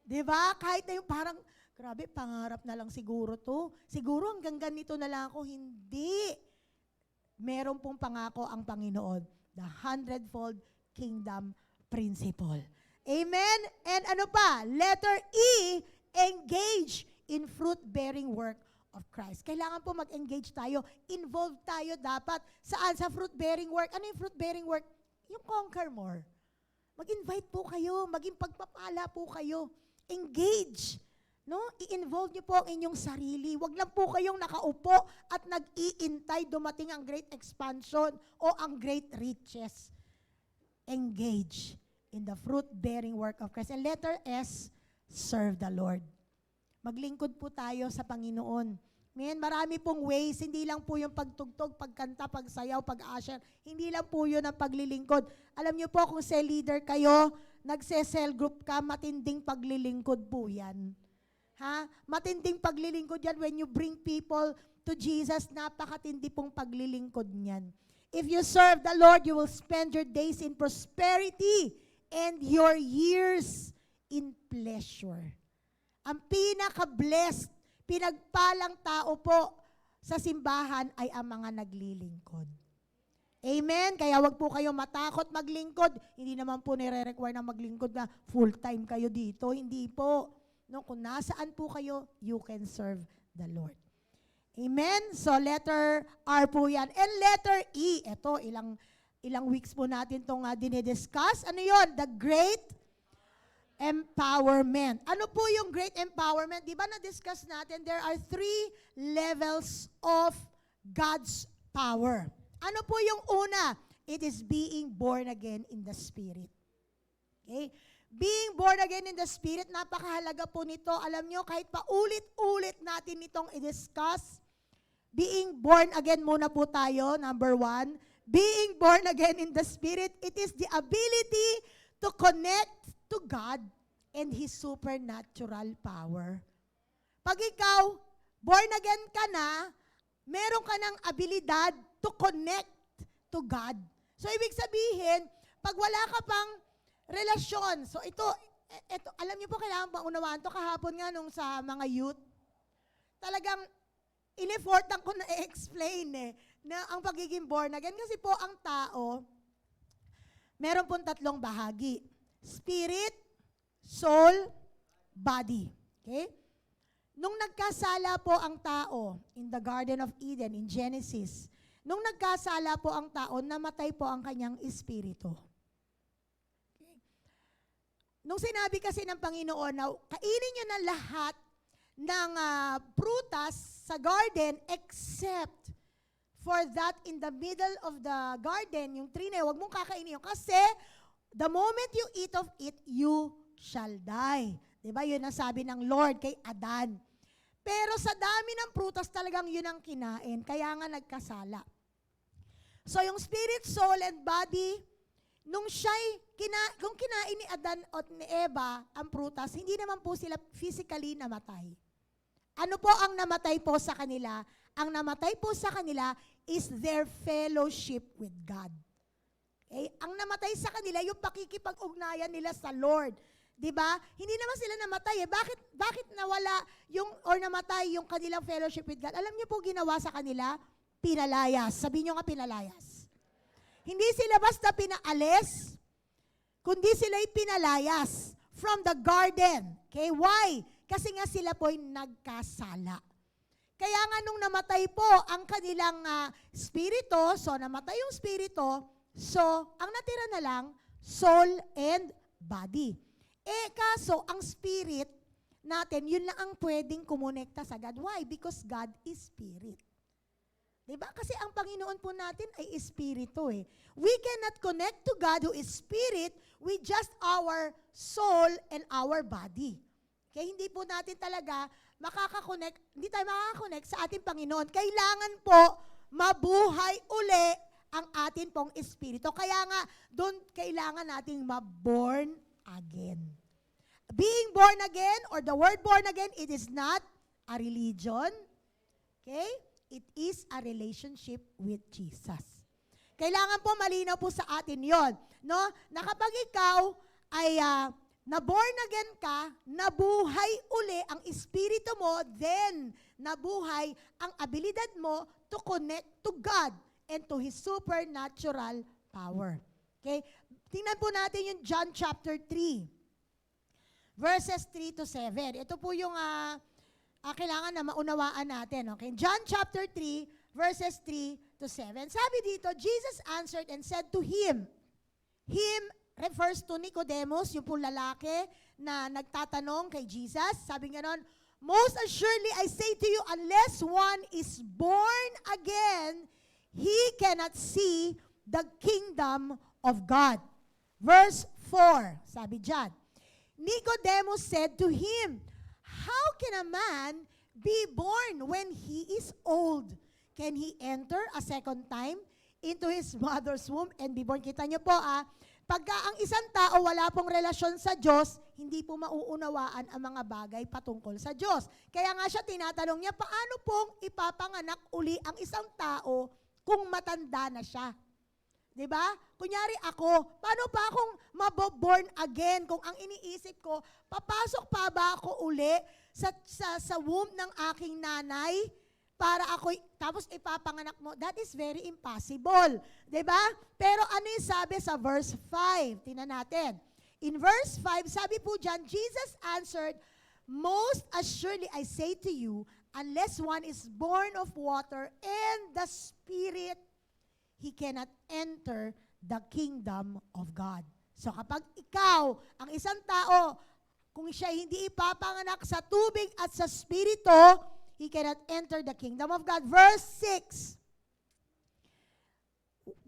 Di ba? Kahit na yung parang, grabe, pangarap na lang siguro to. Siguro hanggang ganito na lang ako. Hindi. Meron pong pangako ang Panginoon. The 100-fold kingdom principle. Amen? And ano pa? Letter E, engage in fruit-bearing work of Christ. Kailangan po mag-engage tayo. Involved tayo dapat. Saan? Sa fruit-bearing work. Ano yung fruit-bearing work? Yung conquer more. Mag-invite po kayo. Maging pagpapala po kayo. Engage. No? I-involve niyo po ang inyong sarili. Huwag lang po kayong nakaupo at nag-iintay dumating ang great expansion o ang great riches. Engage in the fruit-bearing work of Christ. And letter S, serve the Lord. Maglingkod po tayo sa Panginoon. Man, marami pong ways, hindi lang po yung pagtugtog, pagkanta, pagsayaw, pag-usher. Hindi lang po yun ang paglilingkod. Alam niyo po, kung cell leader kayo, nagse-cell group ka, matinding paglilingkod po yan. Ha? Matinding paglilingkod yan when you bring people to Jesus, napakatindi pong paglilingkod niyan. If you serve the Lord, you will spend your days in prosperity and your years in pleasure. Ang pinaka-blessed, pinagpalang tao po sa simbahan ay ang mga naglilingkod. Amen? Kaya wag po kayong matakot maglingkod. Hindi naman po nire-require na maglingkod na full-time kayo dito. Hindi po. No, kung nasaan po kayo, you can serve the Lord. Amen? So, letter R po yan. And letter E, ito, ilang weeks po natin itong dinidiscuss. Ano yon? The great empowerment. Ano po yung great empowerment? Di ba na-discuss natin, there are 3 levels of God's power. Ano po yung una? It is being born again in the Spirit. Okay? Being born again in the Spirit, napakahalaga po nito. Alam nyo, kahit paulit-ulit natin itong i-discuss, being born again muna po tayo, number 1. Being born again in the Spirit, it is the ability to connect to God and His supernatural power. Pag ikaw, born again ka na, meron ka ng abilidad to connect to God. So, ibig sabihin, pag wala ka pang relasyon, so ito, alam niyo po, kailangan bang unawaan to kahapon nga nung sa mga youth, talagang in-effortan ko na i-explain na ang pagiging born again. Kasi po ang tao, meron pong 3 bahagi. Spirit, soul, body. Okay? Nung nagkasala po ang tao in the Garden of Eden, in Genesis, nung nagkasala po ang tao, namatay po ang kanyang espiritu. Okay? Nung sinabi kasi ng Panginoon na kainin nyo na lahat ng prutas sa garden except for that in the middle of the garden, yung tree na yun, huwag mong kakainin yun. Kasi the moment you eat of it, you shall die. Diba? Yun ang sabi ng Lord kay Adan. Pero sa dami ng prutas, talagang yun ang kinain. Kaya nga nagkasala. So yung spirit, soul, and body, nung kung kinain ni Adan at ni Eva ang prutas, hindi naman po sila physically namatay. Ano po ang namatay po sa kanila? Ang namatay po sa kanila is their fellowship with God. Okay? Ang namatay sa kanila, yung pakikipag-ugnayan nila sa Lord. Diba? Hindi naman sila namatay eh. Bakit nawala or namatay yung kanilang fellowship with God? Alam niyo po ginawa sa kanila? Pinalayas. Sabihin niyo nga pinalayas. Hindi sila basta pinaalis, kundi sila'y pinalayas from the garden. Okay? Why? Kasi nga sila po'y nagkasala. Kaya nga nung namatay po ang kanilang spirito, so namatay yung spirito, so ang natira na lang, soul and body. Kaso ang spirit natin, yun lang ang pwedeng kumonekta sa God. Why? Because God is spirit. Diba? Kasi ang Panginoon po natin ay espiritu eh. We cannot connect to God who is spirit with just our soul and our body. Kaya hindi po natin talaga hindi tayo makakakonect sa ating Panginoon. Kailangan po mabuhay uli ang atin pong espiritu. Kaya nga, doon kailangan nating ma-born again. being born again, or the word born again, it is not a religion. Okay? It is a relationship with Jesus. Kailangan po malinaw po sa atin yon, no? Na kapag ikaw ay na-born again ka, nabuhay uli ang espiritu mo, then nabuhay ang abilidad mo to connect to God and to His supernatural power. Okay? Tingnan po natin yung John chapter 3, verses 3 to 7. Ito po yung kailangan na maunawaan natin. Okay? John chapter 3, verses 3 to 7. Sabi dito, Jesus answered and said to him refers to Nicodemus, yung pong lalaki na nagtatanong kay Jesus. Sabi nga nun, most assuredly I say to you, unless one is born again, he cannot see the kingdom of God. Verse 4, sabi dyan, Nicodemus said to him, how can a man be born when he is old? Can he enter a second time into his mother's womb and be born? Kita niyo po, pagka ang isang tao wala pong relasyon sa Diyos, hindi po mauunawaan ang mga bagay patungkol sa Diyos. Kaya nga siya tinatanong niya, paano pong ipapanganak uli ang isang tao kung matanda na siya? Diba? Kunyari ako, paano pa akong maboborn again kung ang iniisip ko, papasok pa ba ako uli sa womb ng aking nanay para ako, tapos ipapanganak mo? That is very impossible. Diba? Pero ano yung sabi sa verse 5? Tingnan natin. In verse 5, sabi po dyan, Jesus answered, most assuredly I say to you, unless one is born of water and the Spirit, he cannot enter the kingdom of God. So kapag ikaw, ang isang tao, kung siya hindi ipapanganak sa tubig at sa Espiritu, he cannot enter the kingdom of God. Verse 6,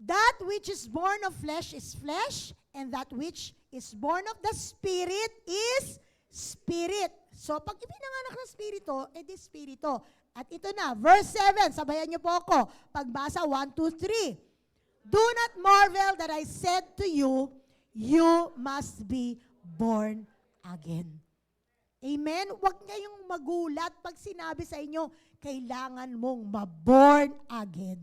that which is born of flesh is flesh, and that which is born of the Spirit is spirit. So pag ipinanganak ng Espiritu, edi Espiritu. At ito na, verse 7, sabayan niyo po ako. Pagbasa, 1, 2, 3. Do not marvel that I said to you, you must be born again. Amen? Huwag kayong magulat pag sinabi sa inyo, kailangan mong ma-born again.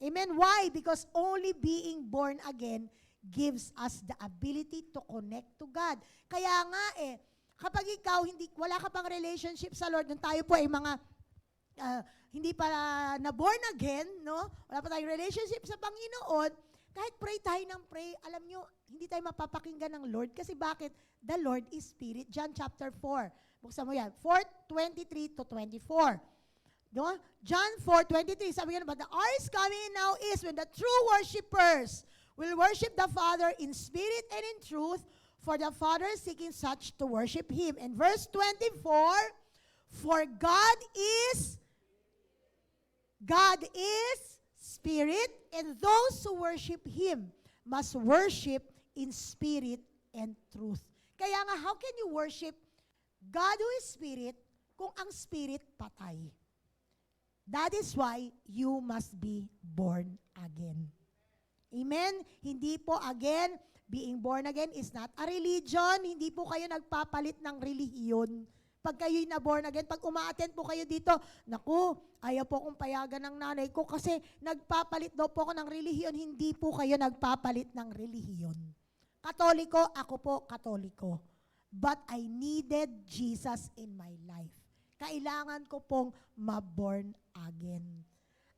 Amen? Why? Because only being born again gives us the ability to connect to God. Kaya nga kapag ikaw wala ka pang relationship sa Lord, nung tayo po ay mga hindi pa na born again, no? Wala pa tayong relationship sa Panginoon, kahit pray tayo ng pray, alam nyo, hindi tayo mapapakinggan ng Lord. Kasi bakit? The Lord is Spirit. John chapter 4. Buksan mo yan. 4:23 to 24. No? John 4:23, sabi nga, but the hour is coming now is when the true worshipers will worship the Father in spirit and in truth, for the Father is seeking such to worship Him. And verse 24, for God is Spirit, and those who worship Him must worship in spirit and truth. Kaya nga, how can you worship God who is Spirit kung ang Spirit patay? That is why you must be born again. Amen? Hindi po again, being born again is not a religion. Hindi po kayo nagpapalit ng relihiyon. Pag kayo'y na-born again, pag uma-attend po kayo dito, naku, ayaw po akong payagan ng nanay ko kasi nagpapalit daw po ako ng relihiyon. Hindi po kayo nagpapalit ng relihiyon. Katoliko, ako po katoliko. But I needed Jesus in my life. Kailangan ko pong ma-born again.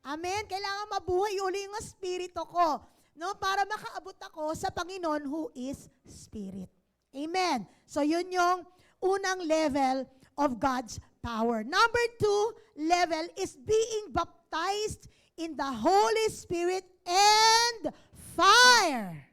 Amen? Kailangan mabuhay uli yung espiritu ko, no? Para makaabot ako sa Panginoon who is Spirit. Amen? So yun yung unang level of God's power. Number 2 level is being baptized in the Holy Spirit and fire.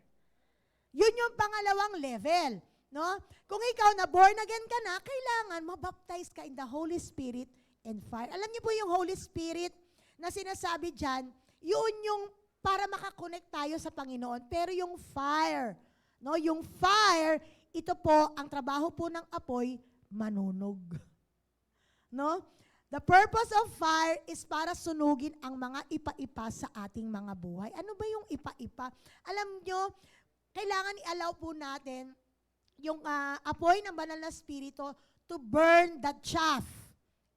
Yun yung pangalawang level. No? Kung ikaw na born again ka na, kailangan mabaptize ka in the Holy Spirit and fire. Alam niyo po yung Holy Spirit na sinasabi dyan, yun yung para makakonect tayo sa Panginoon. Pero yung fire, no? Yung fire, ito po, ang trabaho po ng apoy, manunog. No? The purpose of fire is para sunugin ang mga ipa-ipa sa ating mga buhay. Ano ba yung ipa-ipa? Alam nyo, kailangan i-allow po natin apoy ng banal na spirito to burn the chaff.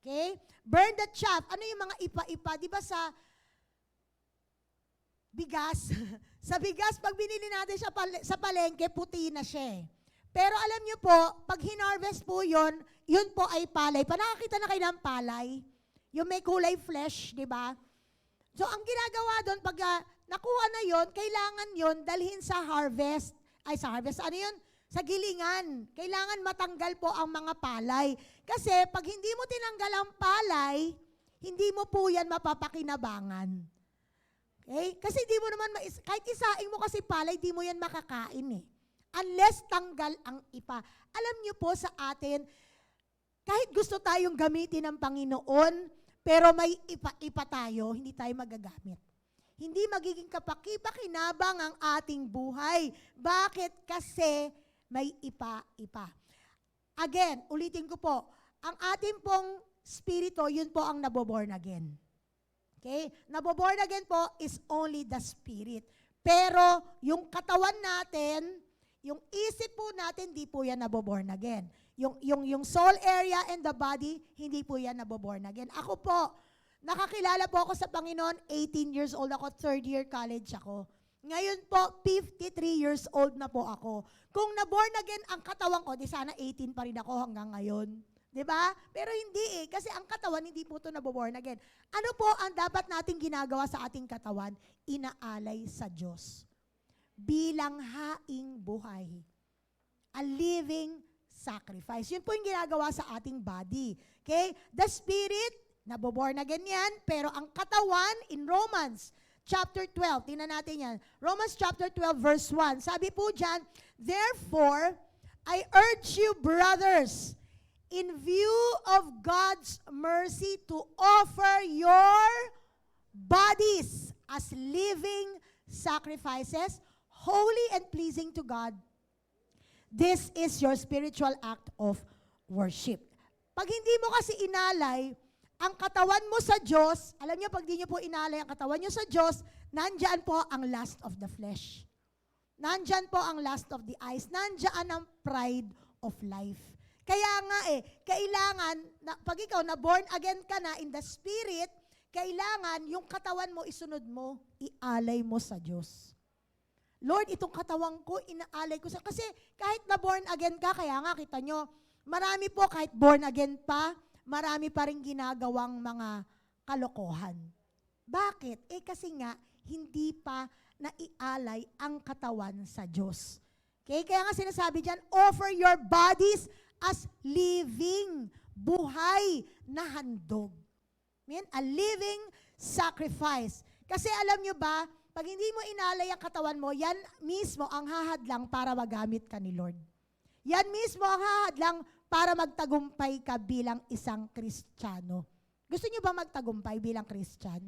Okay? Burn the chaff. Ano yung mga ipa-ipa? Di ba sa bigas? Sa bigas, pag binili natin siya sa palengke, puti na siya eh. Pero alam niyo po, pag hinarvest po yun po ay palay. Nakakita na kayo ng palay? Yung may kulay flesh, di ba? So, ang ginagawa doon, pag nakuha na yon, kailangan yon dalhin sa harvest. Ano yun? Sa gilingan. Kailangan matanggal po ang mga palay. Kasi, pag hindi mo tinanggal ang palay, hindi mo po yan mapapakinabangan. Okay? Kasi di mo naman, kahit isaing mo kasi palay, di mo yan makakain eh. Unless tanggal ang ipa. Alam niyo po sa atin, kahit gusto tayong gamitin ng Panginoon, pero may ipa-ipa tayo, hindi tayo magagamit. Hindi magiging kapaki-pakinabang ang ating buhay. Bakit? Kasi may ipa-ipa. Again, ulitin ko po, ang ating pong spirito, yun po ang naboborn again. Okay? Naboborn again po is only the spirit. Pero yung katawan natin, yung isip po natin, di po yan naboborn again. Yung soul area and the body, hindi po yan naboborn again. Ako po, nakakilala po ako sa Panginoon, 18 years old ako, third year college ako. Ngayon po, 53 years old na po ako. Kung naborn again ang katawan ko, di sana 18 pa rin ako hanggang ngayon. Diba? Pero hindi eh, kasi ang katawan hindi po ito naboborn again. Ano po ang dapat nating ginagawa sa ating katawan? Inaalay sa Diyos. Bilang haing buhay. A living sacrifice. Yun po yung ginagawa sa ating body. Okay? The spirit, naboborn again yan, pero ang katawan, in Romans chapter 12, tingnan natin yan. Romans chapter 12 verse 1. Sabi po dyan, therefore, I urge you, brothers, in view of God's mercy, to offer your bodies as living sacrifices, holy and pleasing to God. This is your spiritual act of worship. Pag hindi mo kasi inalay ang katawan mo sa Diyos, alam niyo, pag di niyo po inalay ang katawan niyo sa Diyos, nandyan po ang lust of the flesh. Nandyan po ang lust of the eyes. Nandyan ang pride of life. Kaya nga kailangan, pag ikaw na born again ka na in the spirit, kailangan yung katawan mo isunod mo, ialay mo sa Diyos. Lord, itong katawan ko, inaalay ko sa... Kasi kahit na born again ka, kaya nga kita nyo, marami po kahit born again pa, marami pa rin ginagawang mga kalokohan. Bakit? Kasi nga, hindi pa naialay ang katawan sa Diyos. Okay? Kaya nga sinasabi dyan, offer your bodies as living, buhay na handog. A living sacrifice. Kasi alam nyo ba, pag hindi mo inalay ang katawan mo, yan mismo ang hahadlang para magamit ka ni Lord. Yan mismo ang hahadlang para magtagumpay ka bilang isang Kristiyano. Gusto nyo ba magtagumpay bilang Kristyan?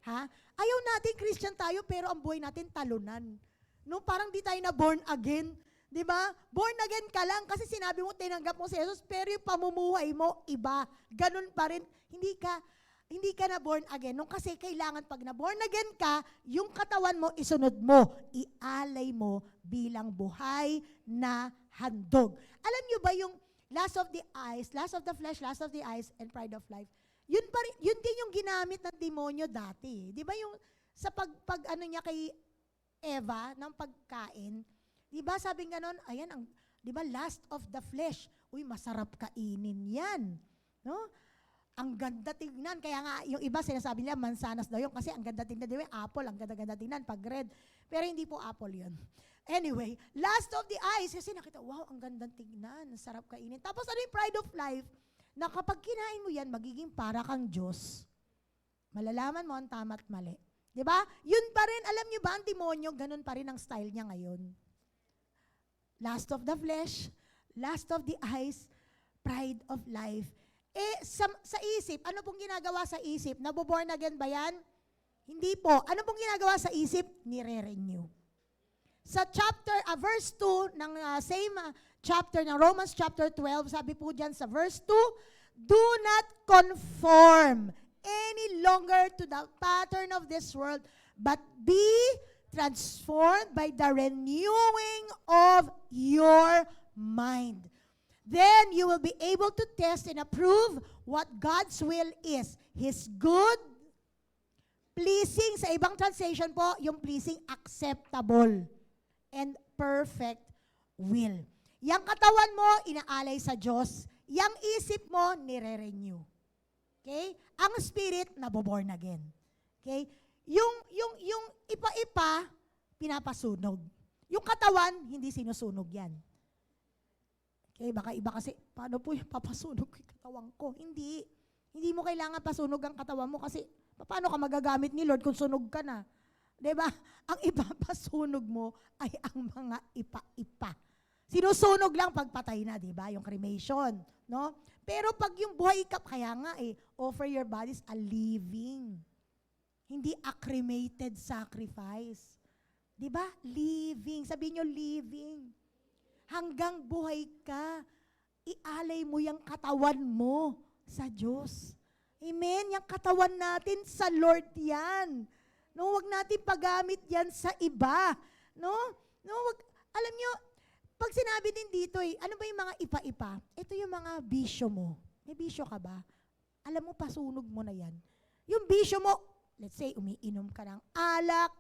Ha? Ayaw natin Christian tayo, pero ang buhay natin talunan. No, parang di tayo na born again. Di ba? Born again ka lang kasi sinabi mo, tinanggap mo si Jesus, pero yung pamumuhay mo, iba. Ganun pa rin. Hindi ka na born again. Nung kasi kailangan pag na born again ka, yung katawan mo, isunod mo. Ialay mo bilang buhay na handog. Alam nyo ba yung lust of the eyes, lust of the flesh, lust of the eyes, and pride of life? Yun din yung ginamit ng demonyo dati. Di ba yung sa ano niya kay Eva, ng pagkain, di ba sabing ganon, ayan, di ba lust of the flesh, uy, masarap kainin yan. No? Ang ganda tingnan. Kaya nga, yung iba sinasabi nila, mansanas daw yun. Kasi ang ganda tingnan, di ba, apple, ang ganda-ganda tingnan pag red. Pero hindi po apple yun. Anyway, lust of the eyes, kasi nakita, wow, ang ganda tingnan, sarap kainin. Tapos ano yung pride of life? Na kapag kinain mo yan, magiging para kang Diyos. Malalaman mo ang tama at mali. Di ba? Yun pa rin, alam niyo ba, ang demonyo, ganun pa rin ang style niya ngayon. Lust of the flesh, lust of the eyes, pride of life. Sa isip, ano pong ginagawa sa isip? Naboborn again ba yan? Hindi po. Ano pong ginagawa sa isip? Nire-renew. Sa verse 2 ng same chapter ng Romans chapter 12, sabi po dyan sa verse 2, do not conform any longer to the pattern of this world, but be transformed by the renewing of your mind. Then you will be able to test and approve what God's will is. His good, pleasing, sa ibang translation po, yung pleasing, acceptable, and perfect will. Yang katawan mo, inaalay sa Diyos. Yang isip mo, nire-renew. Okay? Ang spirit, naboborn again. Okay? Yung ipa-ipa, pinapasunog. Yung katawan, hindi sinusunog yan. Okay, baka iba kasi, paano po yung papasunog ko yung katawan ko? Hindi. Hindi mo kailangan pasunog ang katawan mo kasi paano ka magagamit ni Lord kung sunog ka na? Diba? Ang ipapasunog mo ay ang mga ipa-ipa. Sinusunog lang pagpatay na, diba? Yung cremation. No? Pero pag yung buhay ka, kaya nga offer your bodies a living. Hindi a cremated sacrifice. Diba? Living. Sabihin nyo, living. Hanggang buhay ka, ialay mo yung katawan mo sa Diyos. Amen? Yung katawan natin sa Lord yan. No, wag natin paggamit yan sa iba. No? Alam nyo, pag sinabi din dito, ano ba yung mga ipa-ipa? Ito yung mga bisyo mo. May bisyo ka ba? Alam mo, pasunog mo na yan. Yung bisyo mo, let's say, umiinom ka ng alak,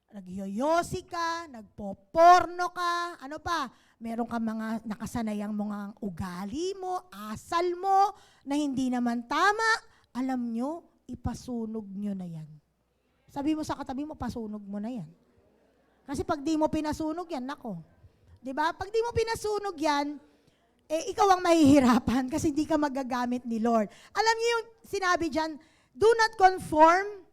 nagyoyosi ka, nagpoporno ka, ano pa, meron ka mga nakasanayang mga ugali mo, asal mo, na hindi naman tama, alam nyo, ipasunog nyo na yan. Sabi mo sa katabi mo, pasunog mo na yan. Kasi pag di mo pinasunog yan, nako. Diba? Pag di mo pinasunog yan, ikaw ang mahihirapan kasi hindi ka magagamit ni Lord. Alam niyo yung sinabi dyan, do not conform.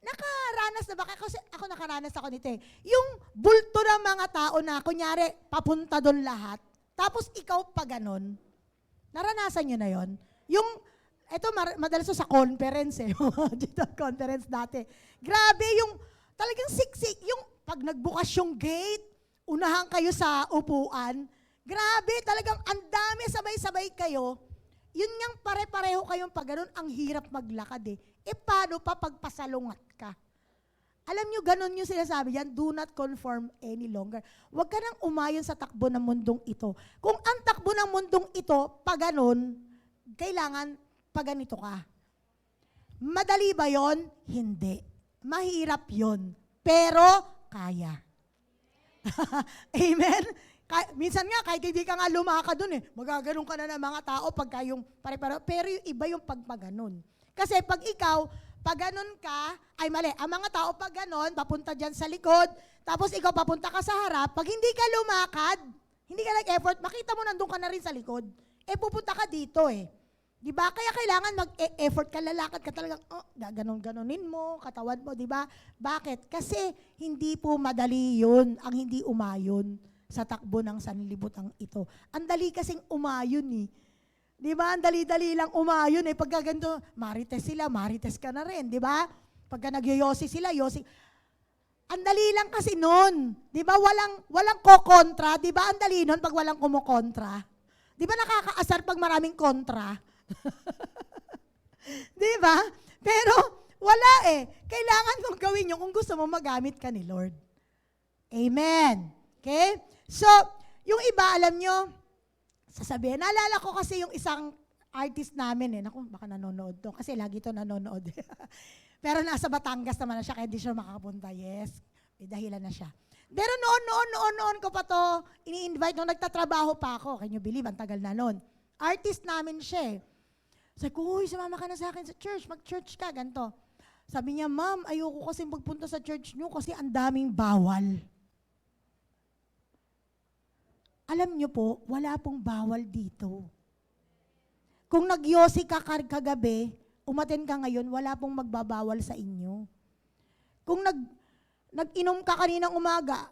Nakaranas na ba? Kasi ako nakaranas ako nito Yung bulto ng mga tao na, kunyari, papunta doon lahat, tapos ikaw pa ganon. Naranasan nyo na yon? Yung, eto madalas sa conference Dito conference dati. Grabe yung, talagang siksik, yung pag nagbukas yung gate, unahan kayo sa upuan, grabe, talagang ang dami, sabay-sabay kayo. Yun ngang pare-pareho kayong pag ganun, ang hirap maglakad paano pa pagpasalungat ka? Alam nyo, ganun yung sinasabi yan, do not conform any longer. Huwag ka nang umayon sa takbo ng mundong ito. Kung ang takbo ng mundong ito, pag ganun, kailangan pag ganito ka. Madali ba yon? Hindi. Mahirap yon. Pero, kaya. Amen? Minsan nga, kahit hindi ka nga lumaka dun magaganon ka na ng mga tao pagka yung pare-pareho. Pero yung iba yung pagpaganon. Kasi pag ikaw, pag ganon ka, ay mali, ang mga tao pag ganon, papunta dyan sa likod, tapos ikaw papunta ka sa harap, pag hindi ka lumakad, hindi ka nag-effort, makita mo nandun ka na rin sa likod, pupunta ka dito Diba? Kaya kailangan mag-effort ka, lalakad ka talagang, gaganon-ganonin mo, katawan mo, diba? Bakit? Kasi hindi po madali yun, ang hindi umayon sa takbo ng sanlibutan ito. Ang dali kasing umayon Di ba? Ang dali-dali lang umayon Pagka ganito, marites sila, marites ka na rin. Di ba? Pagka nagyoyosi sila, yosi. Ang dali lang kasi nun. Di ba? Walang kokontra. Di ba? Ang dali nun pag walang kumukontra. Di ba nakakaasar pag maraming kontra? Di ba? Pero wala Kailangan mong gawin yun kung gusto mo magamit ka ni Lord. Amen. Okay? So, yung iba, alam nyo, sasabihin, naalala ko kasi yung isang artist namin naku, baka nanonood to, kasi lagi to nanonood. Pero nasa Batangas naman na siya, kaya hindi siya makakapunta. Yes, may dahilan na siya. Pero noon ko pa to, ini-invite nung nagtatrabaho pa ako. Can you believe, ang tagal na noon. Artist namin siya Sabi ko, uy, sumama ka na sa akin sa church, mag-church ka, ganito. Sabi niya, ma'am, ayoko kasi magpunta sa church niyo kasi ang daming bawal. Alam niyo po, wala pong bawal dito. Kung nagyosi ka kagabi, umaten ka ngayon, wala pong magbabawal sa inyo. Kung nag-inom ka kaninang umaga,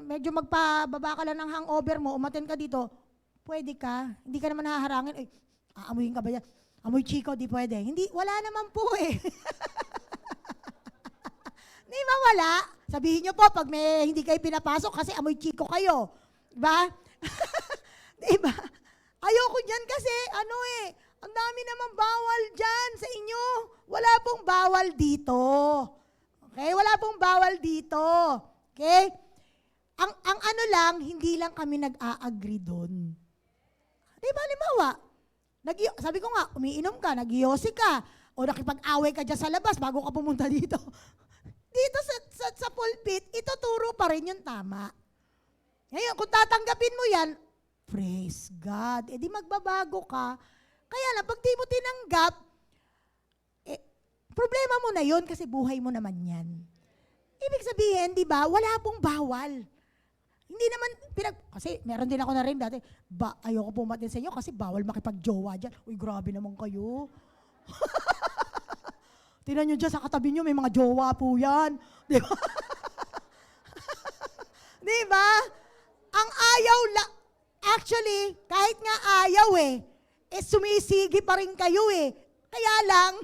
medyo magpababa ka lang ng hangover mo, umaten ka dito, pwede ka. Hindi ka naman haharangin. Aamuyin ka ba yan? Amoy chiko, di pwede. Hindi, wala naman po Di ba wala? Sabihin niyo po, pag hindi kayo pinapasok kasi amoy chiko kayo. Diba? Diba? Ayoko dyan kasi, ang dami naman bawal dyan sa inyo. Wala pong bawal dito. Okay? Wala pong bawal dito. Okay? ang ano lang, hindi lang kami nag-a-agree doon. Di ba, halimbawa, sabi ko nga, umiinom ka, nag-iossi ka, o nakipag-away ka dyan sa labas bago ka pumunta dito. Dito sa pulpit, ituturo pa rin yung tama. Ngayon, kung tatanggapin mo yan, praise God. Eh di magbabago ka. Kaya lang, pag di mo tinanggap, problema mo na yun kasi buhay mo naman yan. Ibig sabihin, di ba, wala pong bawal. Hindi naman, kasi meron din ako na rin dati, ayoko pumatin sa inyo kasi bawal makipag-jowa dyan. Uy, grabe naman kayo. Tingnan nyo dyan sa katabi nyo, may mga jowa po yan. Di ba? Di ba? Ang ayaw actually, kahit nga ayaw sumisigi pa rin kayo Kaya lang,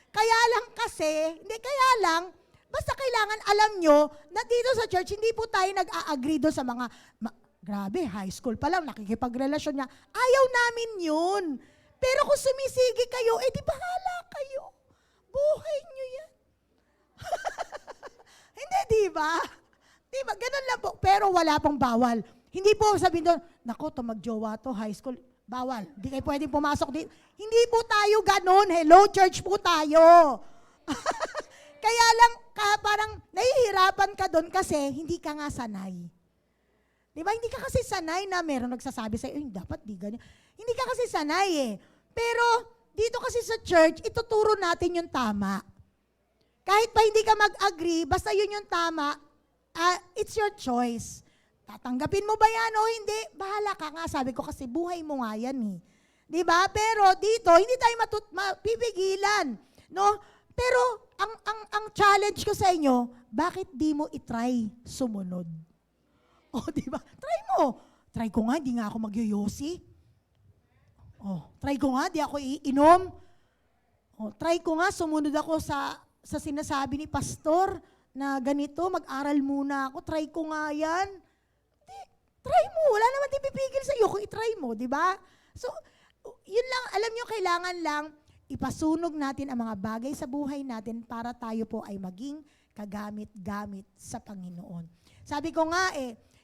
kaya lang, basta kailangan alam nyo na dito sa church, hindi po tayo nag-a-agree doon sa mga, grabe, high school pa lang, nakikipagrelasyon niya. Ayaw namin yun. Pero kung sumisigi kayo, di bahala kayo. Buhay nyo yan. Hindi, di ba? Di ba? Ganun lang po. Pero wala pong bawal. Hindi po sabihin doon, naku, magjowa to, high school. Bawal. Hindi kayo pwedeng pumasok dito. Hindi po tayo ganun. Hello, church po tayo. Kaya lang, parang nahihirapan ka doon kasi hindi ka nga sanay. Di ba? Hindi ka kasi sanay na meron nagsasabi sa'yo, dapat di ganyan. Hindi ka kasi sanay Pero, dito kasi sa church, ituturo natin yung tama. Kahit pa hindi ka mag-agree, basta yun yung tama, it's your choice. Tatanggapin mo ba yan o hindi? Bahala ka nga, sabi ko kasi buhay mo nga yan Di ba? Pero dito, hindi tayo mapipigilan. No? Pero, ang challenge ko sa inyo, bakit di mo itry sumunod? Di ba? Try mo. Try ko nga, hindi nga ako magyoyosi. Try ko nga, di ako iinom. Try ko nga, sumunod ako sa sinasabi ni pastor na ganito, mag-aral muna ako. Try ko nga yan. Try mo. Wala naman din pipigil sa iyo kung itry mo, di ba? So, yun lang, alam nyo, kailangan lang ipasunog natin ang mga bagay sa buhay natin para tayo po ay maging kagamit-gamit sa Panginoon. Sabi ko nga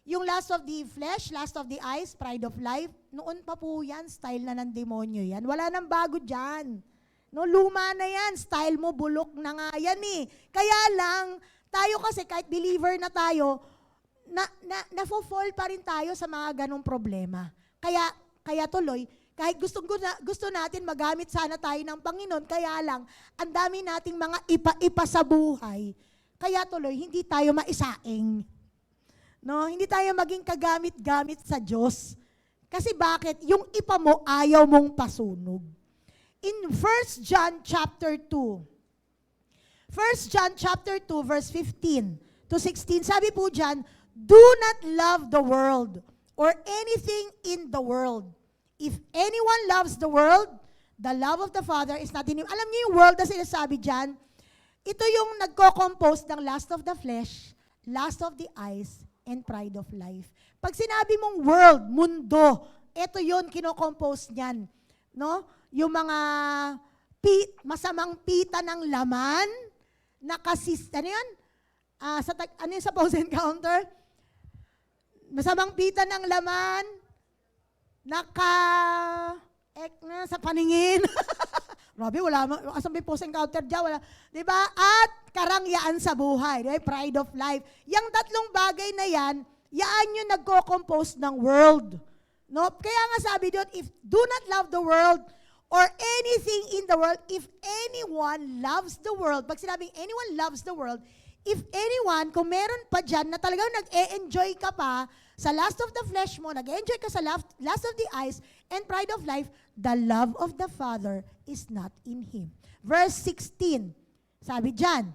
yung lust of the flesh, lust of the eyes, pride of life, noon pa po yan, style na ng demonyo yan. Wala nang bago dyan. No, luma na yan, style mo, bulok na nga yan Kaya lang, tayo kasi kahit believer na tayo, na-fall pa rin tayo sa mga ganong problema. Kaya tuloy, kahit gusto natin magamit sana tayo ng Panginoon, kaya lang, ang dami nating mga ipa sa buhay. Kaya tuloy, hindi tayo maisaing. No, hindi tayo maging kagamit-gamit sa Diyos. Kasi bakit? Yung ipa mo, ayaw mong pasunog. In 1 John chapter 2, 1 John chapter 2, verse 15 to 16, sabi po dyan, do not love the world or anything in the world. If anyone loves the world, the love of the Father is not in him. Alam niyo yung world na sinasabi dyan? Ito yung nagko-compose ng lust of the flesh, lust of the eyes, and pride of life. Pag sinabi mong world, mundo, ito yun, kino-compose niyan. No? Yung mga masamang pita ng laman, ano yun? Ano yun sa pause encounter? Masamang pita ng laman, sa paningin. Grabe, wala, asan may pause encounter dyan, wala. Diba? At karangyaan sa buhay, diba? Pride of life. Yang tatlong bagay na yan yung nagko-compose ng world. No? Kaya nga sabi doon, if do not love the world or anything in the world, if anyone loves the world, pag sinabing anyone loves the world, if anyone, kung meron pa dyan na talagang nag-e-enjoy ka pa sa lust of the flesh mo, nag-e-enjoy ka sa lust of the eyes and pride of life, the love of the Father is not in him. Verse 16, sabi dyan,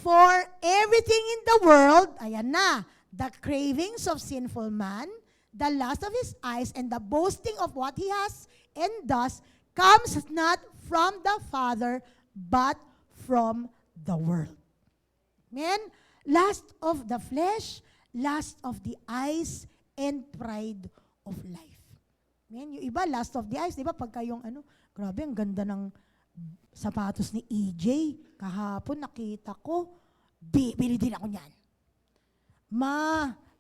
for everything in the world, ayan na, the cravings of sinful man, the lust of his eyes, and the boasting of what he has and does, comes not from the Father, but from the world. Amen? Lust of the flesh, lust of the eyes, and pride of life. Amen? Yung iba, lust of the eyes, di ba? Pagka yung grabe, ang ganda ng sapatos ni EJ. Kahapon nakita ko, bibili din ako niyan.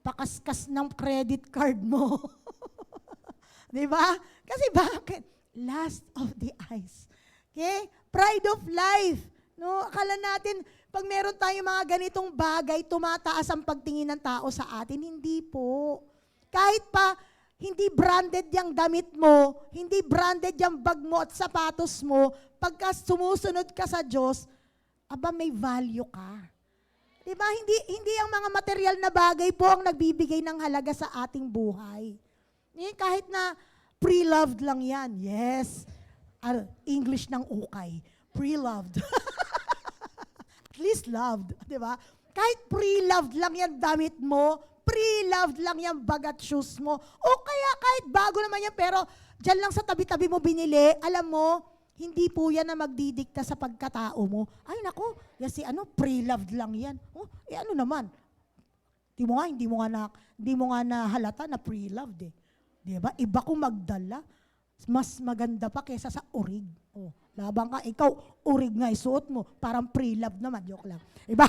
pakaskas ng credit card mo. Di ba? Kasi bakit? Lust of the eyes. Okay? Pride of life. No, akala natin, pag meron tayong mga ganitong bagay, tumataas ang pagtingin ng tao sa atin. Hindi po. Kahit pa, hindi branded yung damit mo, hindi branded yung bag mo at sapatos mo, pagka sumusunod ka sa Diyos, aba may value ka. Diba? Hindi ang mga material na bagay po ang nagbibigay ng halaga sa ating buhay. Kahit na pre-loved lang yan. Yes. English ng ukay. Pre-loved. At least loved. Diba? Kahit pre-loved lang yan damit mo, pre-loved lang yan bag at shoes mo, o kaya kahit bago naman yan, pero dyan lang sa tabi-tabi mo binili, alam mo, hindi po yan na magdidikta sa pagkatao mo. Ay nako, yan si pre-loved lang yan. Oh, ano naman? Hindi mo nga nahalata na pre-loved eh. Diba? Iba kung magdala, mas maganda pa kesa sa urig. Oh, labang ka, ikaw, urig nga isuot mo, parang pre-loved naman, joke lang. Diba?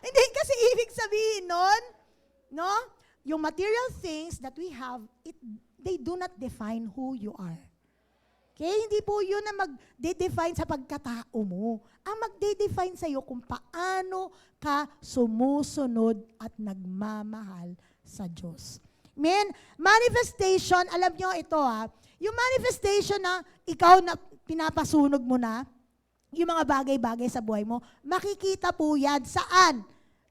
Hindi kasi ibig sabihin nun, no? Yung material things that we have, they do not define who you are. Okay? Hindi po yun na mag-define sa pagkatao mo. Ang mag-define sa iyo kung paano ka sumusunod at nagmamahal sa Diyos. Amen? Manifestation, alam nyo ito yung manifestation na ikaw na pinapasunog mo na, yung mga bagay-bagay sa buhay mo, makikita po yan. Saan?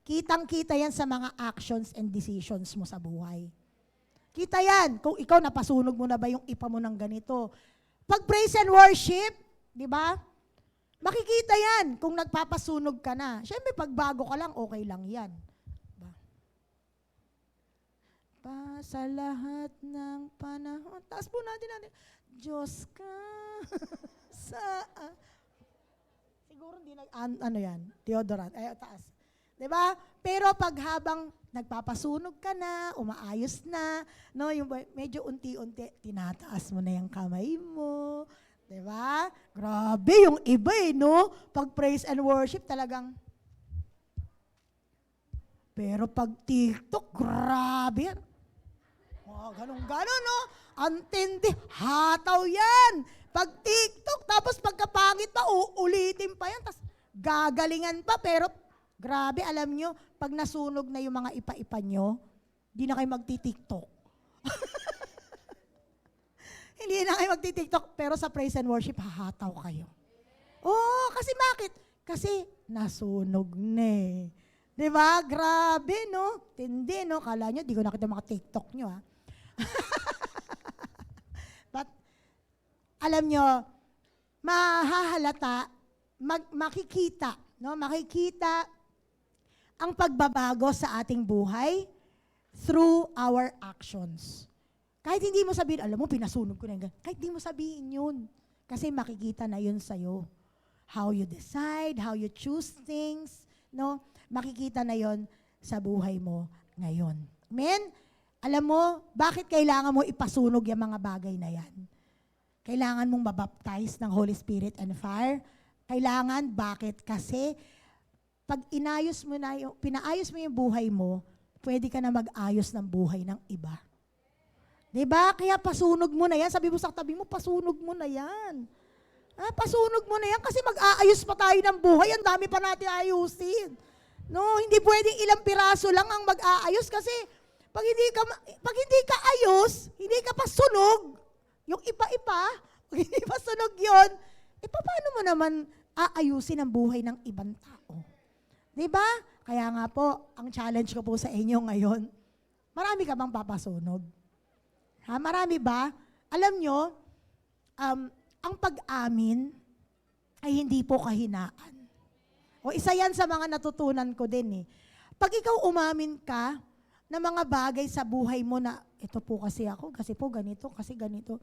Kitang-kita yan sa mga actions and decisions mo sa buhay. Kita yan. Kung ikaw napasunog mo na ba yung ipa mo ng ganito. Pag praise and worship, di ba? Makikita yan kung nagpapasunog ka na. Siyempre, pag bago ka lang, okay lang yan. Diba? Sa lahat ng panahon. Taas po natin. Diyos ka. Siguro hindi yan? Deodorant. Taas. Diba? Pero pag habang nagpapasunog ka na, umaayos na, no, yung medyo unti-unti, tinataas mo na yung kamay mo. Diba? Grabe, yung iba no? Pag praise and worship talagang. Pero pag TikTok, grabe yan. Ganon, no? Antindi, hataw yan. Pag TikTok, tapos pagkapangit pa, uulitin pa yan. Tapos gagalingan pa, pero grabe, alam nyo, pag nasunog na yung mga ipa-ipa nyo, di na kayo magti-TikTok. Hindi na kayo magti-TikTok, pero sa praise and worship, hahataw kayo. Oh, kasi bakit? Kasi nasunog na eh. Diba? Grabe, no? Tindi, no? Kala nyo, di ko nakita mga TikTok nyo, But, alam nyo, mahahalata, makikita, no? Makikita ang pagbabago sa ating buhay through our actions. Kahit hindi mo sabihin, alam mo, pinasunog ko na yan. Kahit hindi mo sabihin yun. Kasi makikita na yun sa'yo. How you decide, how you choose things, no? Makikita na yun sa buhay mo ngayon. Amen? Alam mo, bakit kailangan mo ipasunog yung mga bagay na yan? Kailangan mong mabaptize ng Holy Spirit and fire. Kailangan, bakit? Kasi pag pinaayos mo yung buhay mo, pwede ka na mag-ayos ng buhay ng iba. Diba? Kaya pasunog mo na yan. Sabi mo sa tabi mo, pasunog mo na yan. Pasunog mo na yan kasi mag-aayos pa tayo ng buhay. Ang dami pa natin ayusin. No, hindi pwedeng ilang piraso lang ang mag-aayos kasi pag hindi ka ayos, hindi ka pa sunog, yung ipa-ipa, pag hindi pa sunog yun, paano mo naman aayusin ang buhay ng ibang tao? Diba? Kaya nga po, ang challenge ko po sa inyo ngayon, marami ka bang papasunog? Marami ba? Alam nyo, ang pag-amin ay hindi po kahinaan. O isa yan sa mga natutunan ko din eh. Pag ikaw umamin ka na mga bagay sa buhay mo na, ito po kasi ako, kasi po ganito, kasi ganito,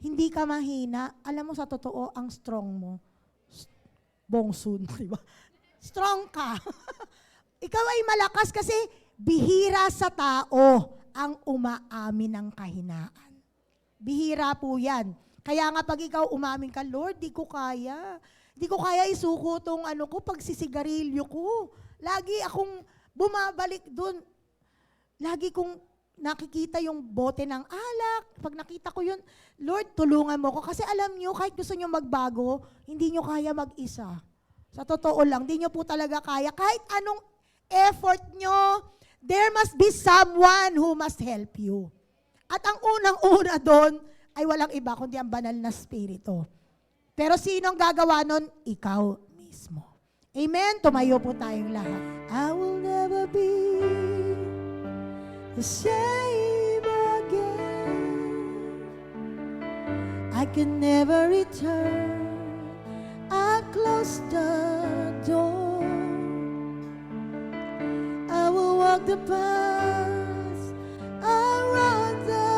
hindi ka mahina. Alam mo sa totoo, ang strong mo. Bongsun, di ba? Strong ka. Ikaw ay malakas kasi bihira sa tao ang umaamin ng kahinaan. Bihira po yan. Kaya nga pag ikaw umamin ka, Lord, di ko kaya. Di ko kaya isuko tong pagsisigarilyo ko. Lagi akong bumabalik dun. lagi kong nakikita yung bote ng alak. Pag nakita ko yun, Lord, tulungan mo ko. Kasi alam nyo, kahit gusto nyo magbago, hindi nyo kaya mag-isa. Sa totoo lang, hindi nyo po talaga kaya. Kahit anong effort nyo, there must be someone who must help you. At ang unang-una doon ay walang iba kundi ang banal na spirito. Pero sinong gagawa nun? Ikaw mismo. Amen? Tumayo po tayong lahat. I will never be the same again. I can never return. I close the door. I will walk the path. I run the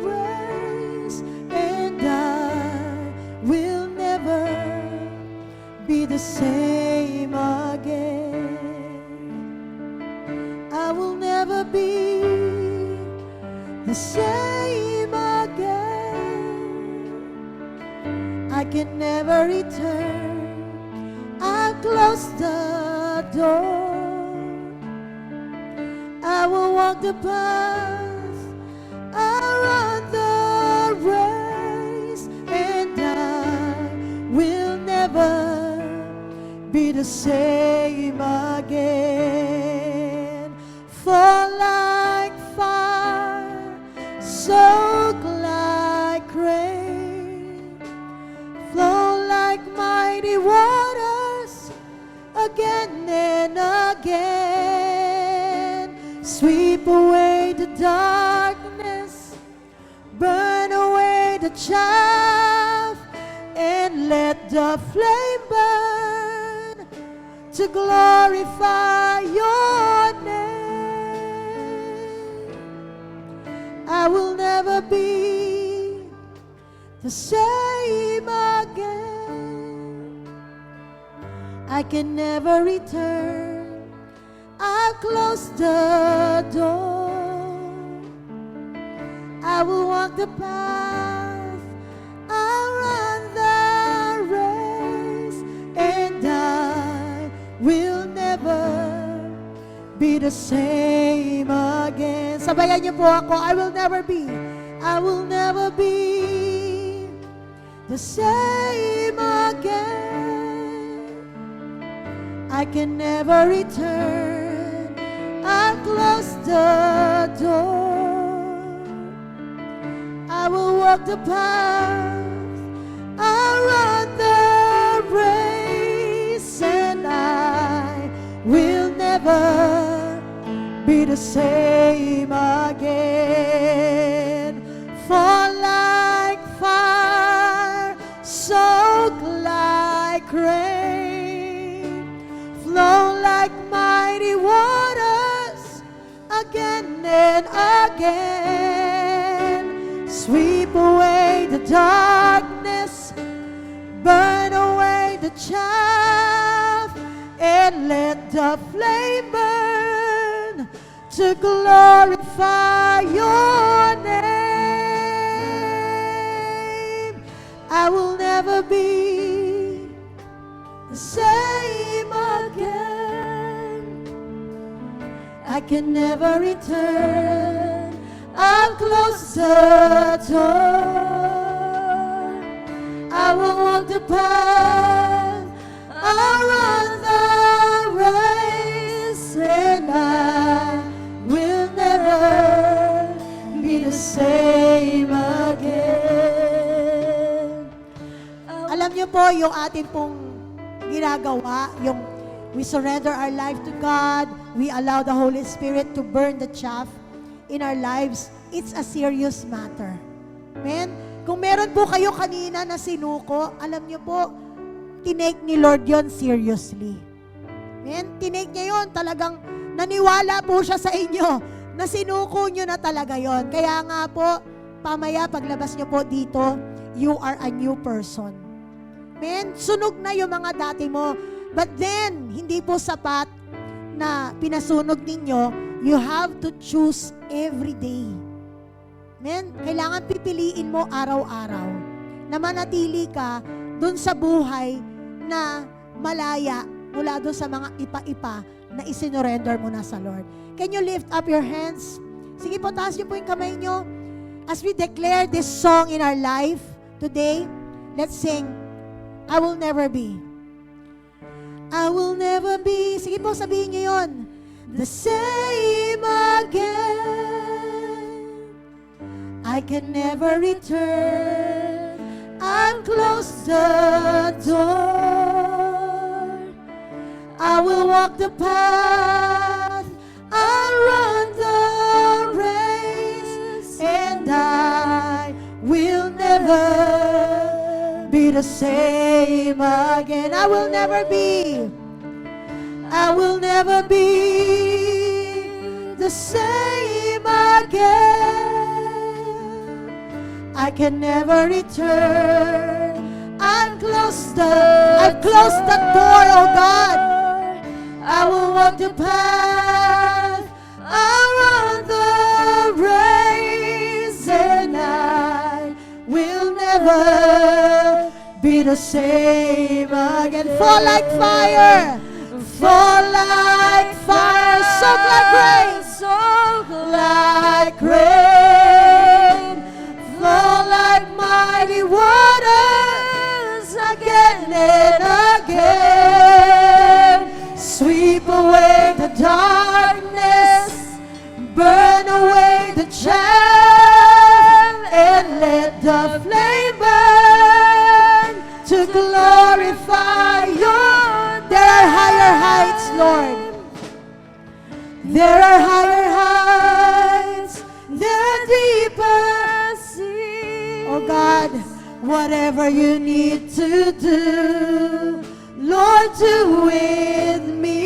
race, and I will never be the same again. I will never be the same again. I can never return. I close the door. I will walk the path. I run the race, and I will never be the same again. Fall like fire, soak like rain, flow like mighty waters again and again. Sweep away the darkness, burn away the chaff, and let the flame burn to glorify your name. I will never be the same again. I can never return. I close the door. I will walk the path. I run the race, and I will never be the same again. Sabayan niyo po ako. I will never be the same again. I can never return. I close the door. I will walk the path. I run the race, and I will never be the same again. Fall like fire, soak like rain, flow like mighty waters again and again. Sweep away the darkness, burn away the chaff, and let the flame burn to glorify your name. I will never be the same again. I can never return. I'll close the door. I will walk the path. I'll run the race, and I will never be the same again. Alam niyo po, yung ating pong ginagawa, yung we surrender our life to God, we allow the Holy Spirit to burn the chaff in our lives, it's a serious matter. Amen? Kung meron po kayo kanina na sinuko, alam niyo po, tinake ni Lord yon seriously. Amen? Tinake niya yon, talagang naniwala po siya sa inyo na sinuko niyo na talaga yon. Kaya nga po, pamaya paglabas niyo po dito, you are a new person. Amen? Sunog na yung mga dati mo. But then, hindi po sapat na pinasunog ninyo, you have to choose every day. Amen? Kailangan pipiliin mo araw-araw na manatili ka dun sa buhay na malaya mula doon sa mga ipa-ipa na isinorender mo na sa Lord. Can you lift up your hands? Sige po, taas niyo po yung kamay niyo. As we declare this song in our life today, let's sing, I will never be. I will never be. Sige po, sabihin niyo yun. The same again. I can never return. I'll close the door. I will walk the path. I'll run the race. And I will never be the same again. I will never be. I will never be the same again. I can never return. I've closed the door, oh God. I will walk the path. I'll run the race, and I will never be the same again. Fall like fire. Fall like fire. Soak like rain. Soak like rain. Fall like mighty waters again and again. Sweep away the darkness, burn away the chaff, and let the flame burn to glorify your. There are higher heights, Lord. There are higher heights. There are deeper seas. Oh God, whatever you need to do, Lord, do with me.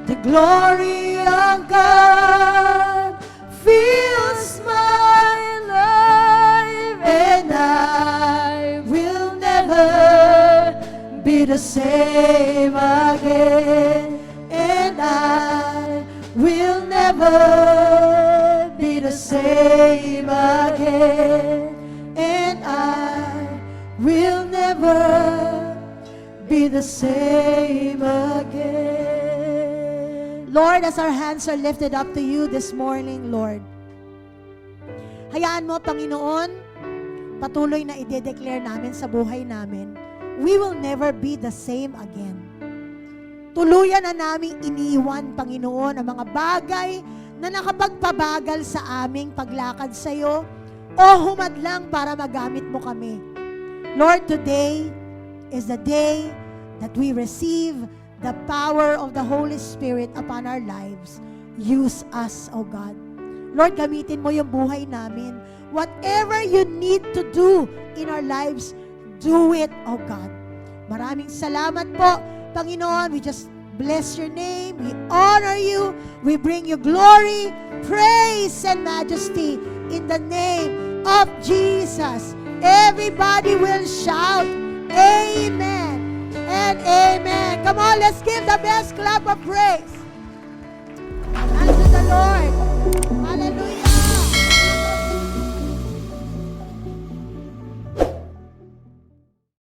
The glory of God fills my life, and I will never be the same again, and I will never be the same again, and I will never be the same again. Lord, as our hands are lifted up to you this morning, Lord, hayaan mo, Panginoon, patuloy na i-declare namin sa buhay namin, we will never be the same again. Tuluyan na naming iniwan, Panginoon, ang mga bagay na nakapagpabagal sa aming paglakad sa iyo o humadlang para magamit mo kami. Lord, today is the day that we receive the power of the Holy Spirit upon our lives. Use us, O God. Lord, gamitin mo yung buhay namin. Whatever you need to do in our lives, do it, O God. Maraming salamat po, Panginoon. We just bless your name. We honor you. We bring you glory, praise, and majesty in the name of Jesus. Everybody will shout, Amen and Amen. Come on, let's give the best clap of praise.